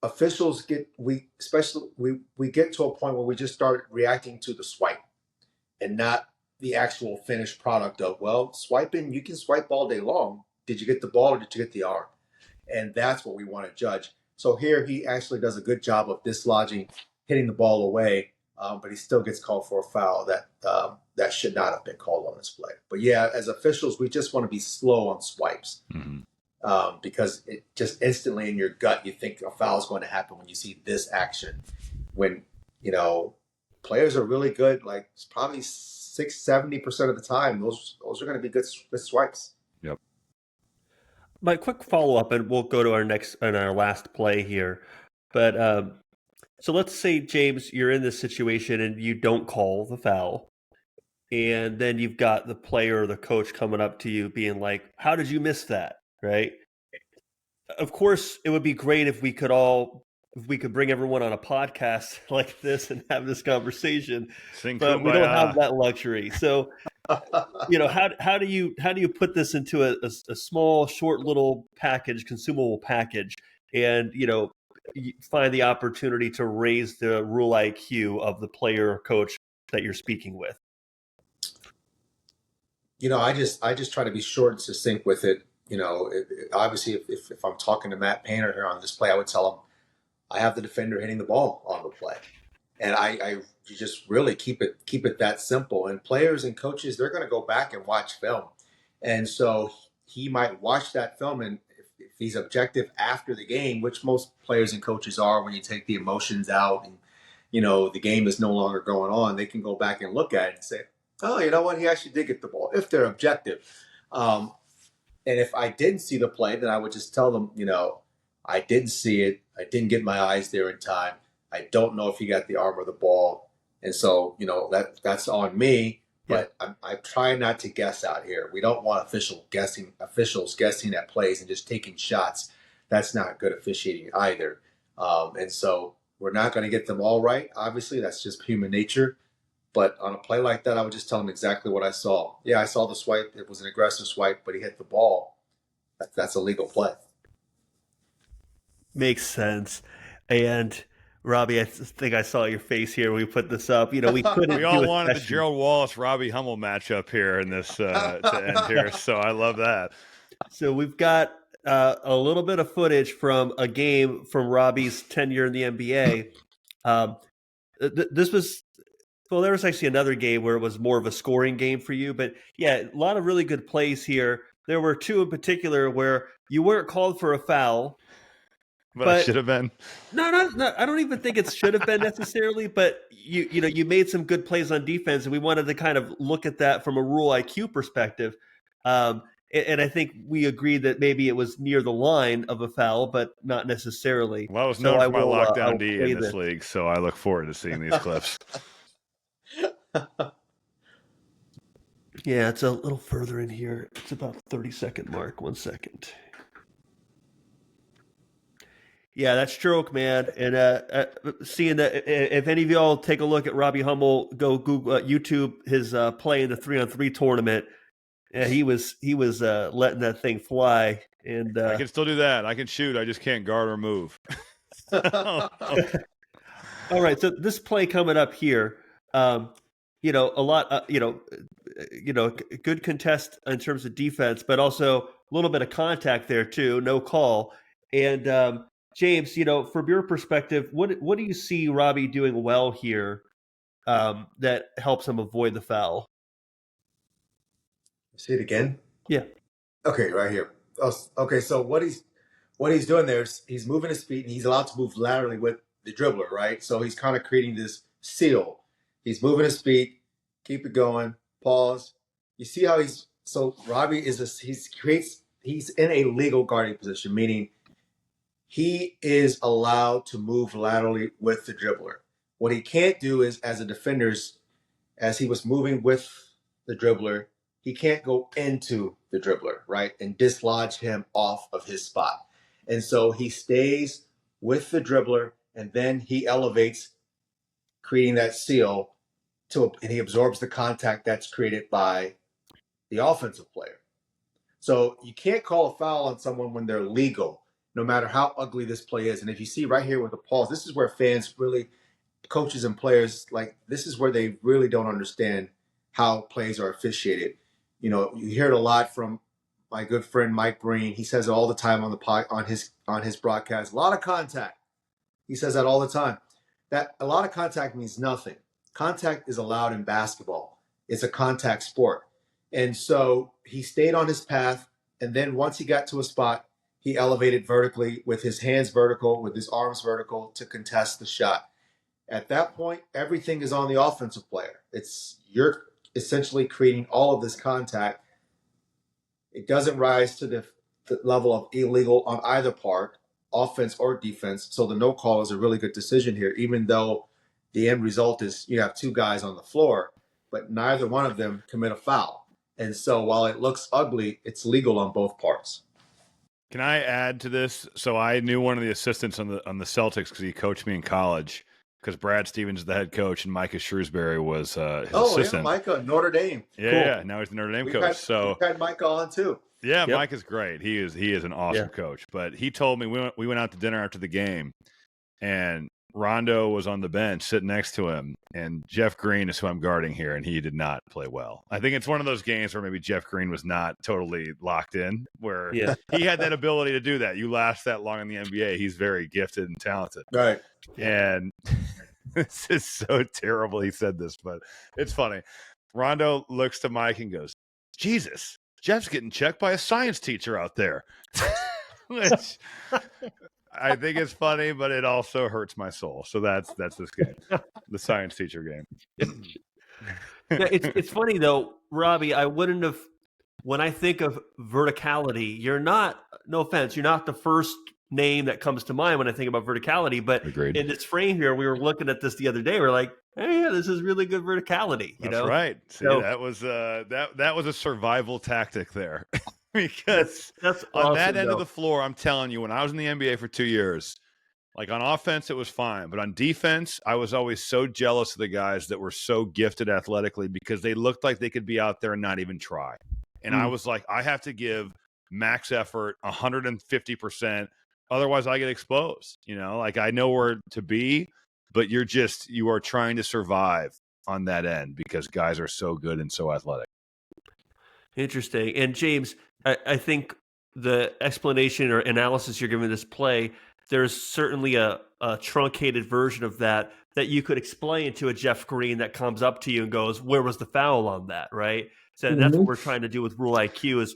Officials get to a point where we just start reacting to the swipe and not the actual finished product of, well, swiping, you can swipe all day long. Did you get the ball or did you get the arm? And that's what we want to judge. So here he actually does a good job of dislodging, hitting the ball away, but he still gets called for a foul that should not have been called on this play. But yeah, as officials, we just want to be slow on swipes. Mm-hmm. Because it just instantly in your gut, you think a foul is going to happen when you see this action. When, players are really good, like it's probably 70% of the time, those are going to be good swipes. Yep. My quick follow-up, and we'll go to our last play here. But so let's say, James, you're in this situation and you don't call the foul. And then you've got the player or the coach coming up to you being like, how did you miss that? Right. Of course, it would be great if we could bring everyone on a podcast like this and have this conversation, but we don't have that luxury. So, how do you put this into a small, short, little package, consumable package, and you find the opportunity to raise the rule IQ of the player or coach that you're speaking with? I just try to be short and succinct with it. Obviously, if I'm talking to Matt Painter here on this play, I would tell him I have the defender hitting the ball on the play, and you just really keep it that simple. And players and coaches, they're going to go back and watch film, and so he might watch that film, and if he's objective after the game, which most players and coaches are, when you take the emotions out and the game is no longer going on, they can go back and look at it and say, oh, you know what, he actually did get the ball, if they're objective. And if I didn't see the play, then I would just tell them, I didn't see it. I didn't get my eyes there in time. I don't know if he got the arm or the ball. And so, that's on me. Yeah. But I'm trying not to guess out here. We don't want officials guessing at plays and just taking shots. That's not good officiating either. And so we're not going to get them all right. Obviously, that's just human nature. But on a play like that, I would just tell him exactly what I saw. Yeah, I saw the swipe. It was an aggressive swipe, but he hit the ball. That's a legal play. Makes sense. And Robbie, I think I saw your face here when we put this up. We couldn't. We all wanted the Gerald Wallace Robbie Hummel matchup here in this to end here, so I love that. So we've got a little bit of footage from a game from Robbie's tenure in the NBA. There was actually another game where it was more of a scoring game for you, but yeah, a lot of really good plays here. There were two in particular where you weren't called for a foul. But I should have been. No, I don't even think it should have been necessarily, but you made some good plays on defense, and we wanted to kind of look at that from a Rule IQ perspective. And I think we agreed that maybe it was near the line of a foul, but not necessarily. Well, I was known for my lockdown D in this league, so I look forward to seeing these clips. Yeah, it's a little further in here. It's about 30-second mark. 1 second. Yeah, that stroke, man. And seeing that, if any of y'all take a look at Robbie Hummel, go Google YouTube his play in the 3-on-3 tournament. And he was letting that thing fly. And I can still do that. I can shoot. I just can't guard or move. All right, so this play coming up here, a lot, good contest in terms of defense, but also a little bit of contact there too. No call. And James, from your perspective, what do you see Robbie doing well here that helps him avoid the foul? See it again? Yeah. Okay, right here. Oh, okay, so what he's doing there is he's moving his feet, and he's allowed to move laterally with the dribbler, right? So he's kind of creating this seal. He's moving his feet, keep it going, pause. You see how Robbie he's in a legal guarding position, meaning he is allowed to move laterally with the dribbler. What he can't do is, as a defender, as he was moving with the dribbler, he can't go into the dribbler, right, and dislodge him off of his spot. And so he stays with the dribbler, and then he elevates, creating that seal, and he absorbs the contact that's created by the offensive player. So you can't call a foul on someone when they're legal, no matter how ugly this play is. And if you see right here with the pause, this is where fans really, coaches and players, this is where they really don't understand how plays are officiated. You hear it a lot from my good friend Mike Breen. He says it all the time on his broadcast. A lot of contact. He says that all the time. That a lot of contact means nothing. Contact is allowed in basketball. It's a contact sport. And so he stayed on his path, and then once he got to a spot, he elevated vertically with his hands vertical, with his arms vertical to contest the shot. At that point, everything is on the offensive player. You're essentially creating all of this contact. It doesn't rise to the level of illegal on either part, offense or defense. So the no call is a really good decision here, even though the end result is you have two guys on the floor, but neither one of them commit a foul. And so while it looks ugly, it's legal on both parts. Can I add to this? So I knew one of the assistants on the Celtics because he coached me in college. Because Brad Stevens is the head coach and Micah Shrewsbury was his assistant. Yeah, Micah, Notre Dame. Yeah, cool. Yeah. Now he's the Notre Dame coach. We've had Micah on too. Yeah, yep. Mike is great. He is an awesome coach. But he told me we went out to dinner after the game, and Rondo was on the bench sitting next to him, and Jeff Green is who I'm guarding here, and he did not play well. I think it's one of those games where maybe Jeff Green was not totally locked in, where he had that ability to do that. You last that long in the NBA, he's very gifted and talented. Right. And this is so terrible he said this, but it's funny. Rondo looks to Mike and goes, Jesus, Jeff's getting checked by a science teacher out there. Which I think is funny, but it also hurts my soul. So that's this game, the science teacher game. It's funny though, Robbie. I wouldn't have. When I think of verticality, you're not. No offense, you're not the first name that comes to mind when I think about verticality. But Agreed. in its frame here, we were looking at this the other day. We're like, hey, yeah, this is really good verticality. That's right. See, So, that was a survival tactic there. Because that's on awesome, that end though. of the floor, I'm telling you, when I was in the NBA for 2 years, like on offense, it was fine. But on defense, I was always so jealous of the guys that were so gifted athletically because they looked like they could be out there and not even try. And I was like, I have to give max effort 150%. Otherwise, I get exposed. Like I know where to be, but you are trying to survive on that end because guys are so good and so athletic. Interesting. And James, I think the explanation or analysis you're giving this play, there's certainly a truncated version of that you could explain to a Jeff Green that comes up to you and goes, where was the foul on that, right? So that's what we're trying to do with Rule IQ is,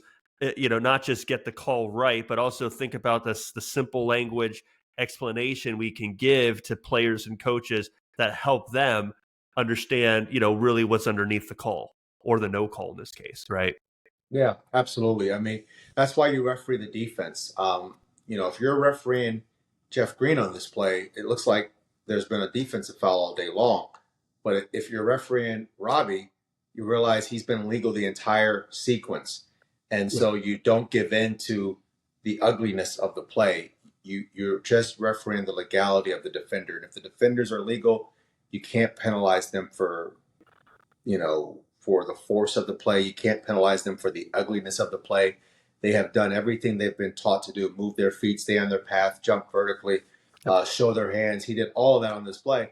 not just get the call right, but also think about the simple language explanation we can give to players and coaches that help them understand, really what's underneath the call or the no call in this case, right? Yeah, absolutely. I mean, that's why you referee the defense. If you're refereeing Jeff Green on this play, it looks like there's been a defensive foul all day long. But if you're refereeing Robbie, you realize he's been legal the entire sequence. And so you don't give in to the ugliness of the play. You're just refereeing the legality of the defender. And if the defenders are legal, you can't penalize them for the force of the play. You can't penalize them for the ugliness of the play. They have done everything they've been taught to do: move their feet, stay on their path, jump vertically, show their hands. He did all of that on this play.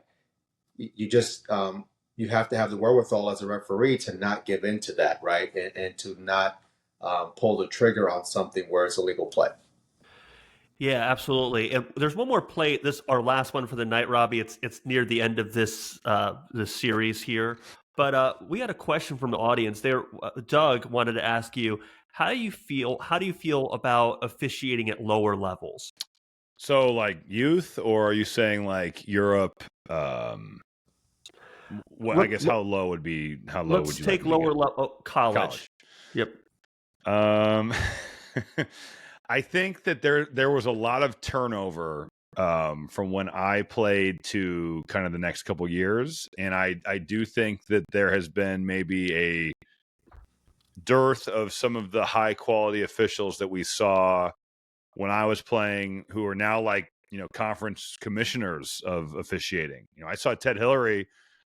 You just you have to have the wherewithal as a referee to not give in to that, right? And to not pull the trigger on something where it's a legal play. Yeah, absolutely. And there's one more play. This our last one for the night, Robbie. It's near the end of this series here. But we had a question from the audience there. Doug wanted to ask you, how do you feel about officiating at lower levels? So like youth, or are you saying like Europe? I guess how low would be, how low would you take like lower level? College. Yep. I think that there was a lot of turnover from when I played to kind of the next couple years. And I do think that there has been maybe a dearth of some of the high quality officials that we saw when I was playing, who are now like, conference commissioners of officiating. I saw Ted Hillary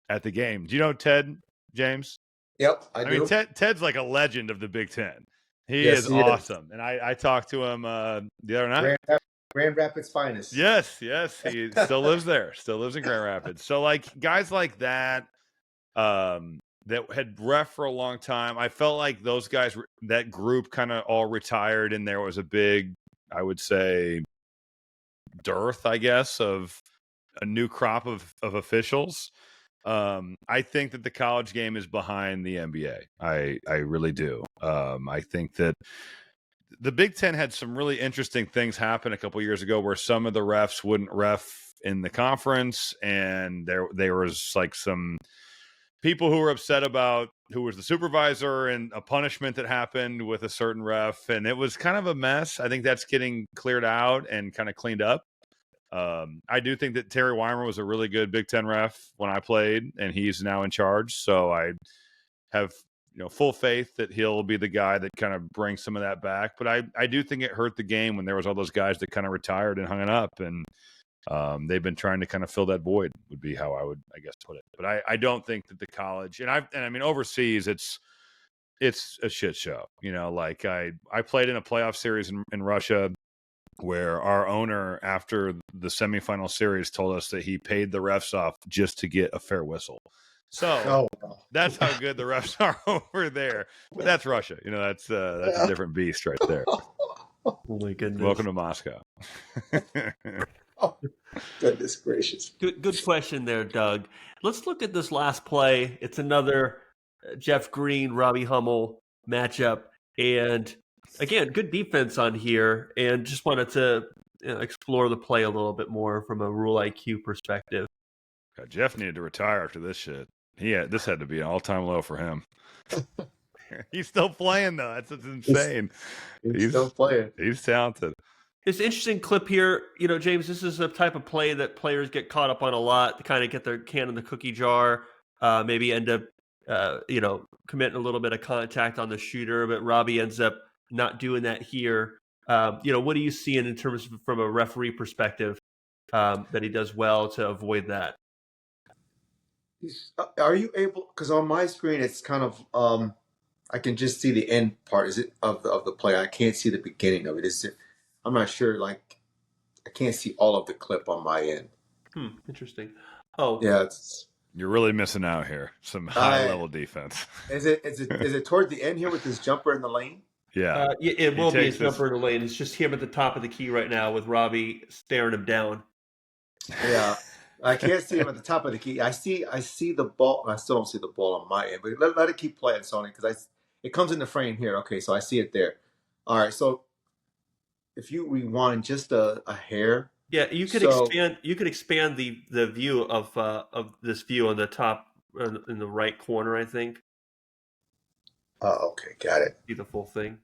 at the game. Do you know Ted, James? Yep, I do. mean, Ted's like a legend of the Big Ten. He is awesome. And I talked to him the other night. Grand Rapids finest. Yes. He still lives there. Still lives in Grand Rapids. So like guys like that, that had ref for a long time. I felt like those guys, that group kind of all retired, and there was a big, I would say, dearth, I guess, of a new crop of officials. I think that the college game is behind the NBA. I really do. I think that the Big Ten had some really interesting things happen a couple years ago where some of the refs wouldn't ref in the conference, and there was like some people who were upset about who was the supervisor and a punishment that happened with a certain ref, and it was kind of a mess. I think that's getting cleared out and kind of cleaned up. I do think that Terry Weimer was a really good Big Ten ref when I played, and he's now in charge. So I have full faith that he'll be the guy that kind of brings some of that back. But I do think it hurt the game when there was all those guys that kind of retired and hung it up, and they've been trying to kind of fill that void, would be how I would, I guess, put it. But I don't think that the college, and I mean overseas, it's a shit show. Like I played in a playoff series in Russia, where our owner, after the semifinal series, told us that he paid the refs off just to get a fair whistle. So that's how good the refs are over there. But that's Russia. That's a different beast right there. Oh my goodness. Welcome to Moscow. Oh, goodness gracious. Good question there, Doug. Let's look at this last play. It's another Jeff Green, Robbie Hummel matchup. And again, good defense on here, and just wanted to explore the play a little bit more from a Rule IQ perspective. God, Jeff needed to retire after this shit. This had to be an all-time low for him. He's still playing though. That's insane. He's still playing. He's talented. It's an interesting clip here. James, this is a type of play that players get caught up on a lot to kind of get their hand in the cookie jar, maybe end up, committing a little bit of contact on the shooter, but Robbie ends up not doing that here. What do you see in terms of, from a referee perspective, that he does well to avoid that? Are you able? Because on my screen, it's kind of I can just see the end part. Is it of the play? I can't see the beginning of it. Is it? I'm not sure. Like, I can't see all of the clip on my end. Interesting. Oh, yeah, you're really missing out here. Some high level defense. Is it toward the end here with this jumper in the lane? Yeah. It will be a jumper in the lane. It's just him at the top of the key right now with Robbie staring him down. Yeah. I can't see him at the top of the key. I see the ball. I still don't see the ball on my end, but let it keep playing, Sony, because it comes in the frame here. Okay, so I see it there. All right, so if you rewind just a hair. Yeah, you could expand. You could expand the view of this view on the top in the right corner, I think. Okay, got it. See the full thing.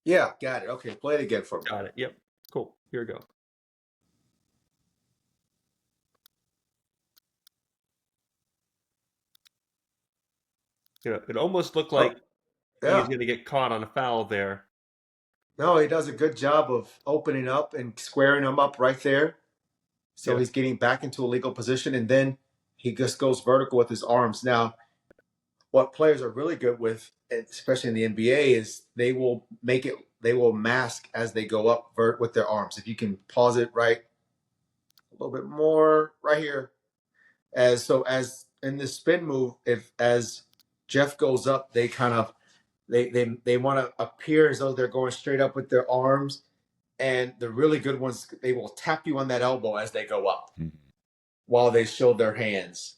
Yeah, got it. Okay, play it again for me. Got it. Yep. Cool. Here we go. It almost looked like he's going to get caught on a foul there. No, he does a good job of opening up and squaring him up right there. So he's getting back into a legal position, and then he just goes vertical with his arms. Now, what players are really good with, especially in the NBA, is they will mask as they go up with their arms. If you can pause it right a little bit more right here. As in this spin move, as Jeff goes up, they kind of they want to appear as though they're going straight up with their arms. And the really good ones, they will tap you on that elbow as they go up while they show their hands.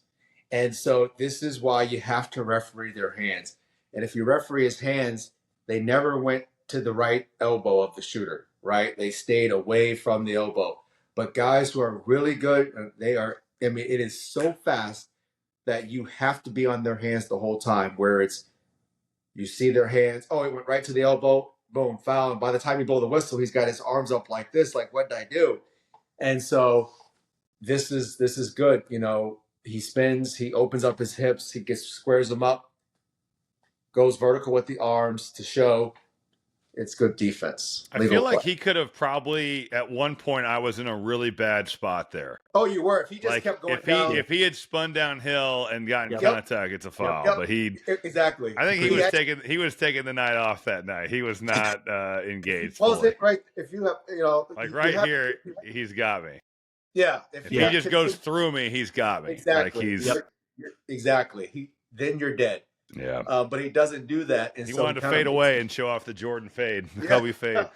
And so this is why you have to referee their hands. And if you referee his hands, they never went to the right elbow of the shooter, right? They stayed away from the elbow. But guys who are really good, it is so fast that you have to be on their hands the whole time, where you see their hands. Oh, it went right to the elbow. Boom, foul. And by the time you blow the whistle, he's got his arms up like this. Like, what did I do? And so this is good. He spins. He opens up his hips. He squares them up. Goes vertical with the arms to show it's good defense. I feel like he could have probably, at one point, I was in a really bad spot there. Oh, you were. If he just kept going down. If he had spun downhill and gotten contact, it's a foul. But exactly. I think he was taking the night off that night. He was not engaged. Well, is it right? If you have, here, he's got me. Yeah. If he just goes through me, he's got me. Exactly. Exactly. Then you're dead. Yeah. But he doesn't do that. And he wanted to fade away and show off the Jordan fade, the Kobe fade.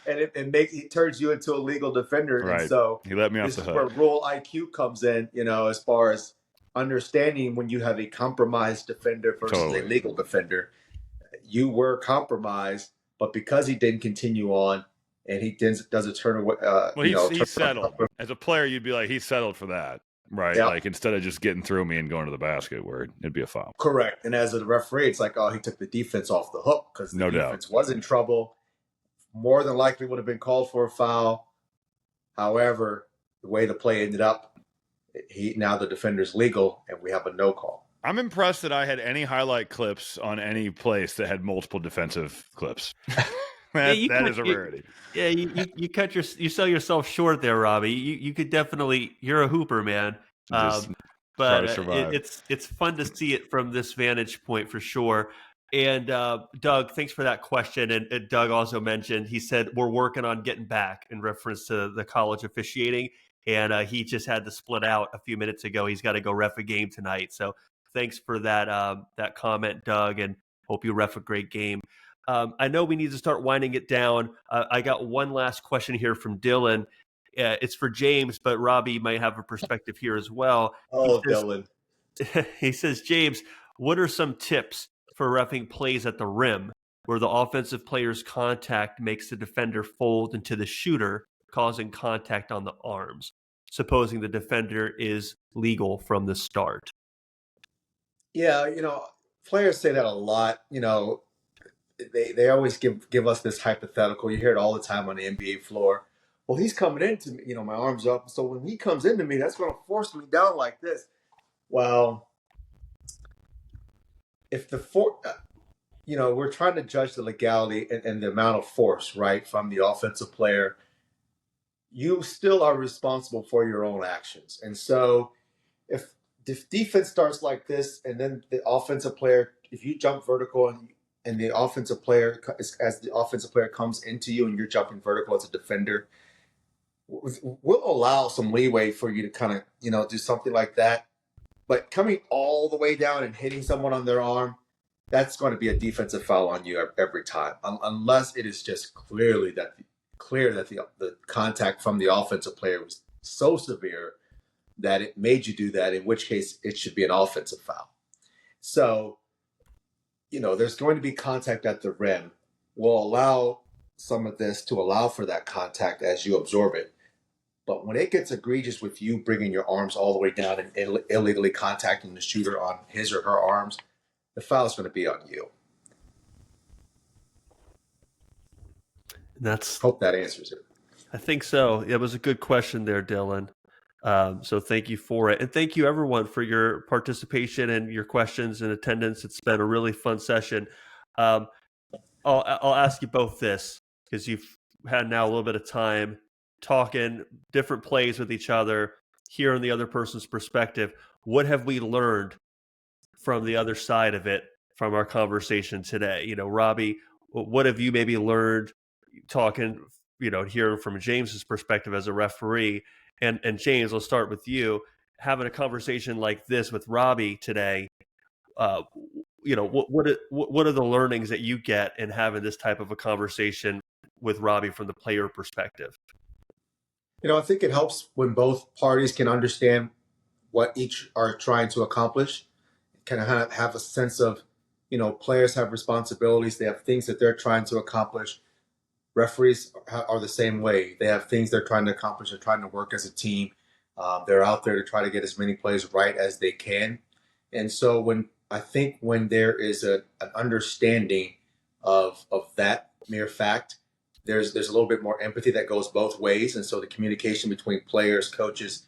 And it turns you into a legal defender. Right. And so he let me off the hook. This is where Rule IQ comes in, as far as understanding when you have a compromised defender versus a legal defender. You were compromised, but because he didn't continue on and he does a turn away. He's settled. As a player, you'd be like, he's settled for that. Right, yeah. Like instead of just getting through me and going to the basket, where it'd be a foul. Correct. And as a referee, it's like, he took the defense off the hook because the defense was in trouble. More than likely would have been called for a foul. However, the way the play ended up, now the defender's legal, and we have a no call. I'm impressed that I had any highlight clips on any place that had multiple defensive clips. That is a rarity. You sell yourself short there, Robbie. You could definitely. You're a hooper, man. But it's fun to see it from this vantage point for sure. And Doug, thanks for that question. And Doug also mentioned, he said we're working on getting back in reference to the college officiating, and he just had to split out a few minutes ago. He's got to go ref a game tonight. So thanks for that comment, Doug, and hope you ref a great game. I know we need to start winding it down. I got one last question here from Dylan. It's for James, but Robbie might have a perspective here as well. Dylan. He says, James, what are some tips for reffing plays at the rim where the offensive player's contact makes the defender fold into the shooter, causing contact on the arms, supposing the defender is legal from the start? Yeah, players say that a lot, they always give us this hypothetical. You hear it all the time on the NBA floor. Well, he's coming into me, my arms up. So when he comes into me, that's going to force me down like this. Well, if we're trying to judge the legality and the amount of force, right, from the offensive player, you still are responsible for your own actions. And so if defense starts like this, and then the offensive player, if you jump vertical and the offensive player, as the offensive player comes into you and you're jumping vertical as a defender, we'll allow some leeway for you to kind of, do something like that. But coming all the way down and hitting someone on their arm, that's going to be a defensive foul on you every time, unless it is just clear that the contact from the offensive player was so severe that it made you do that, in which case it should be an offensive foul. So, there's going to be contact at the rim. We'll allow some of this to allow for that contact as you absorb it. But when it gets egregious with you bringing your arms all the way down and illegally contacting the shooter on his or her arms, the foul is going to be on you. Hope that answers it. I think so. It was a good question there, Dylan. So thank you for it. And thank you, everyone, for your participation and your questions and attendance. It's been a really fun session. I'll ask you both this, because you've had now a little bit of time talking different plays with each other, hearing the other person's perspective. What have we learned from the other side of it from our conversation today? Robbie, what have you maybe learned talking, hearing from James's perspective as a referee? And James, I'll start with you. Having a conversation like this with Robbie today, what are the learnings that you get in having this type of a conversation with Robbie from the player perspective? I think it helps when both parties can understand what each are trying to accomplish. Kind of have a sense of, players have responsibilities. They have things that they're trying to accomplish. Referees are the same way. They have things they're trying to accomplish. They're trying to work as a team. They're out there to try to get as many plays right as they can. And so when there is an understanding of that mere fact, there's a little bit more empathy that goes both ways. And so the communication between players, coaches,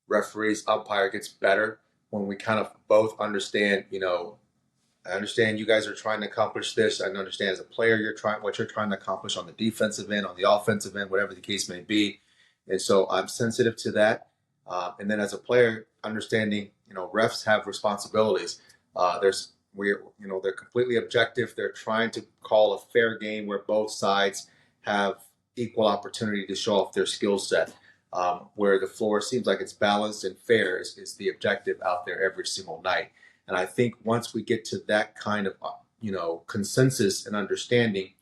referees, umpire gets better when we kind of both understand, I understand you guys are trying to accomplish this. I understand as a player what you're trying to accomplish on the defensive end, on the offensive end, whatever the case may be. And so I'm sensitive to that. And then as a player, understanding, refs have responsibilities. They're completely objective. They're trying to call a fair game where both sides have equal opportunity to show off their skill set. Where the floor seems like it's balanced and fair is the objective out there every single night. And I think once we get to that kind of, consensus and understanding,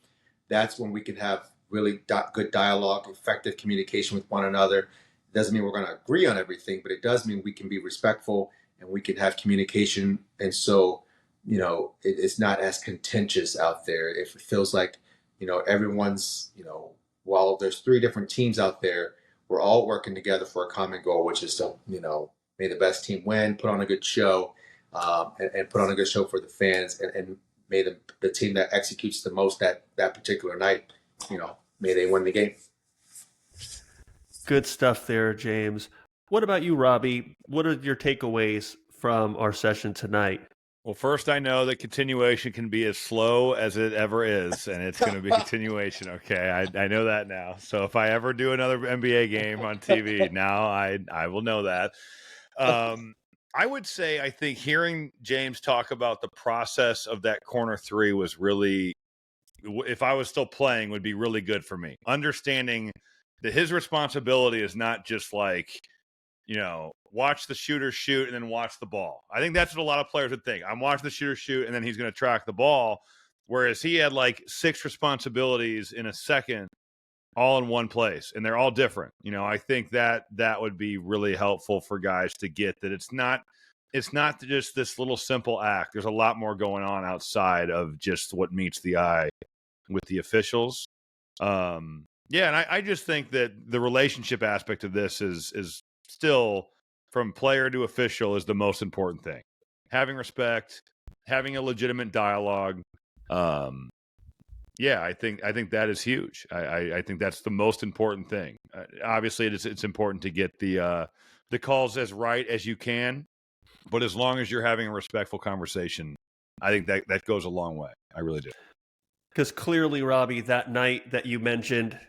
that's when we can have really good dialogue, effective communication with one another. It doesn't mean we're going to agree on everything, but it does mean we can be respectful and we can have communication. And so, it's not as contentious out there. If it feels like, everyone's, while there's 3 different teams out there, we're all working together for a common goal, which is to, may the best team win, put on a good show. And put on a good show for the fans, and may the team that executes the most that particular night, may they win the game. Good stuff there, James. What about you, Robbie? What are your takeaways from our session tonight? Well, first, I know that continuation can be as slow as it ever is, and it's going to be continuation. Okay, I know that now. So if I ever do another NBA game on TV, now I will know that. I would say, I think hearing James talk about the process of that corner 3 was really, if I was still playing, would be really good for me. Understanding that his responsibility is not just like, watch the shooter shoot and then watch the ball. I think that's what a lot of players would think. I'm watching the shooter shoot and then he's going to track the ball. Whereas he had like 6 responsibilities in a second, all in one place, and they're all different. I think that would be really helpful for guys to get that it's not just this little simple act. There's a lot more going on outside of just what meets the eye with the officials. And I just think that the relationship aspect of this is still, from player to official, is the most important thing. Having respect, having a legitimate dialogue, Yeah, I think that is huge. I think that's the most important thing. Obviously, it's important to get the calls as right as you can, but as long as you're having a respectful conversation, I think that goes a long way. I really do. Because clearly, Robbie, that night that you mentioned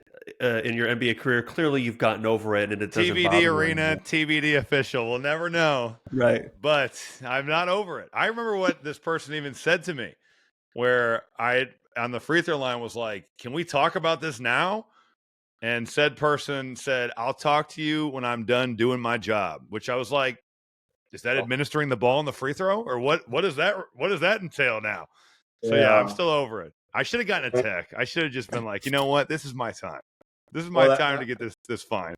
in your NBA career, clearly you've gotten over it, and it doesn't bother TBD you arena, anymore. TBD official. We'll never know. Right. But I'm not over it. I remember what this person even said to me, where I on the free throw line was like, "Can we talk about this now?" And said person said, "I'll talk to you when I'm done doing my job," which I was like, is that administering the ball in the free throw, or what does that entail now? So yeah, I'm still over it. I should have gotten a tech. I should have just been like, you know what? This is my time. This is my time to get this fine.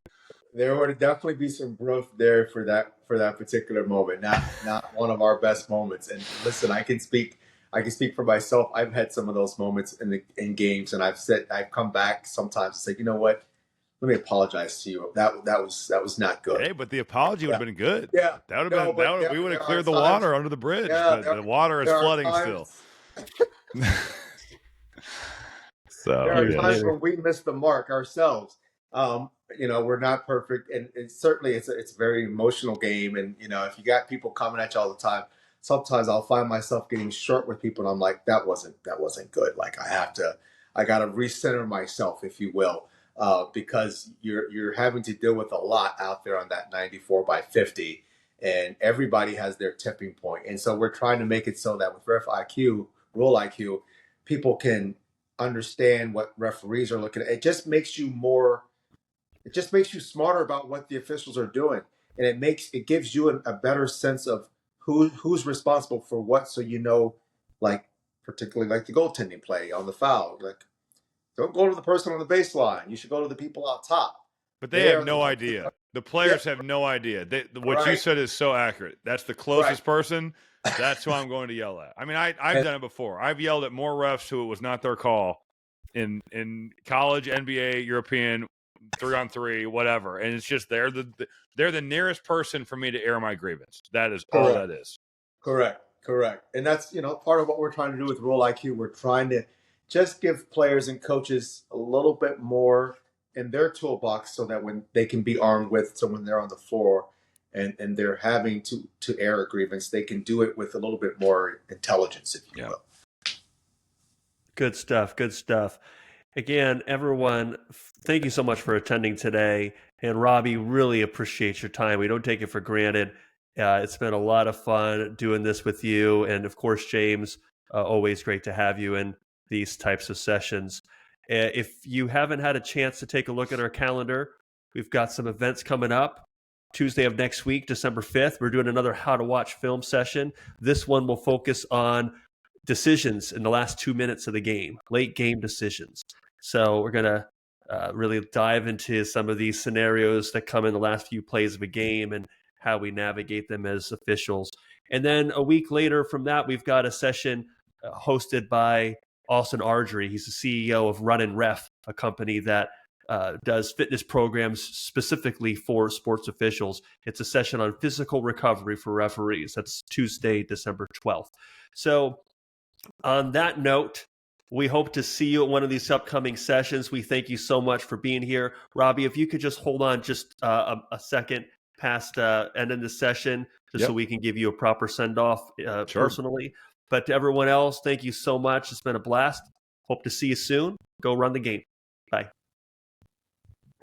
There would definitely be some growth there for that particular moment. Not one of our best moments. And listen, I can speak for myself. I've had some of those moments in games, and I've come back sometimes and said, you know what? Let me apologize to you. That was not good. Hey, but the apology would have been good. Yeah, that would have been. We would have cleared the water under the bridge. Yeah, but the water is flooding still. So there are times when we miss the mark ourselves. We're not perfect, and certainly it's a very emotional game. And if you got people coming at you all the time, sometimes I'll find myself getting short with people, and I'm like, that wasn't good. Like I got to recenter myself, if you will. Because you're having to deal with a lot out there on that 94 by 50, and everybody has their tipping point. And so we're trying to make it so that with Rule IQ, people can understand what referees are looking at. It just makes you smarter about what the officials are doing, and it gives you a better sense of who's responsible for what. So like particularly like the goaltending play on the foul, like. Don't go to the person on the baseline. You should go to the people out top. But they have no idea. The players have no idea. What you said is so accurate. That's the closest person. That's who I'm going to yell at. I mean, I've done it before. I've yelled at more refs who it was not their call in college, NBA, European, 3-on-3, whatever. And it's just they're the nearest person for me to air my grievance. That is all that is. Correct. And that's part of what we're trying to do with Rule IQ. We're trying to just give players and coaches a little bit more in their toolbox so that when they can be armed with, so when they're on the floor and they're having to air a grievance, they can do it with a little bit more intelligence, if you will. Good stuff. Again, everyone, thank you so much for attending today. And Robbie, really appreciate your time. We don't take it for granted. It's been a lot of fun doing this with you. And of course, James, always great to have you in these types of sessions. If you haven't had a chance to take a look at our calendar, we've got some events coming up. Tuesday of next week, December 5th, we're doing another How to Watch Film session. This one will focus on decisions in the last 2 minutes of the game, late game decisions. So we're going to really dive into some of these scenarios that come in the last few plays of a game and how we navigate them as officials. And then a week later from that, we've got a session hosted by Austin Ardrey. He's the CEO of Run and Ref, a company that does fitness programs specifically for sports officials. It's a session on physical recovery for referees. That's Tuesday, December 12th. So on that note, we hope to see you at one of these upcoming sessions. We thank you so much for being here. Robbie, if you could just hold on just a second past ending the session, just so we can give you a proper send-off personally. But to everyone else, thank you so much. It's been a blast. Hope to see you soon. Go run the game. Bye.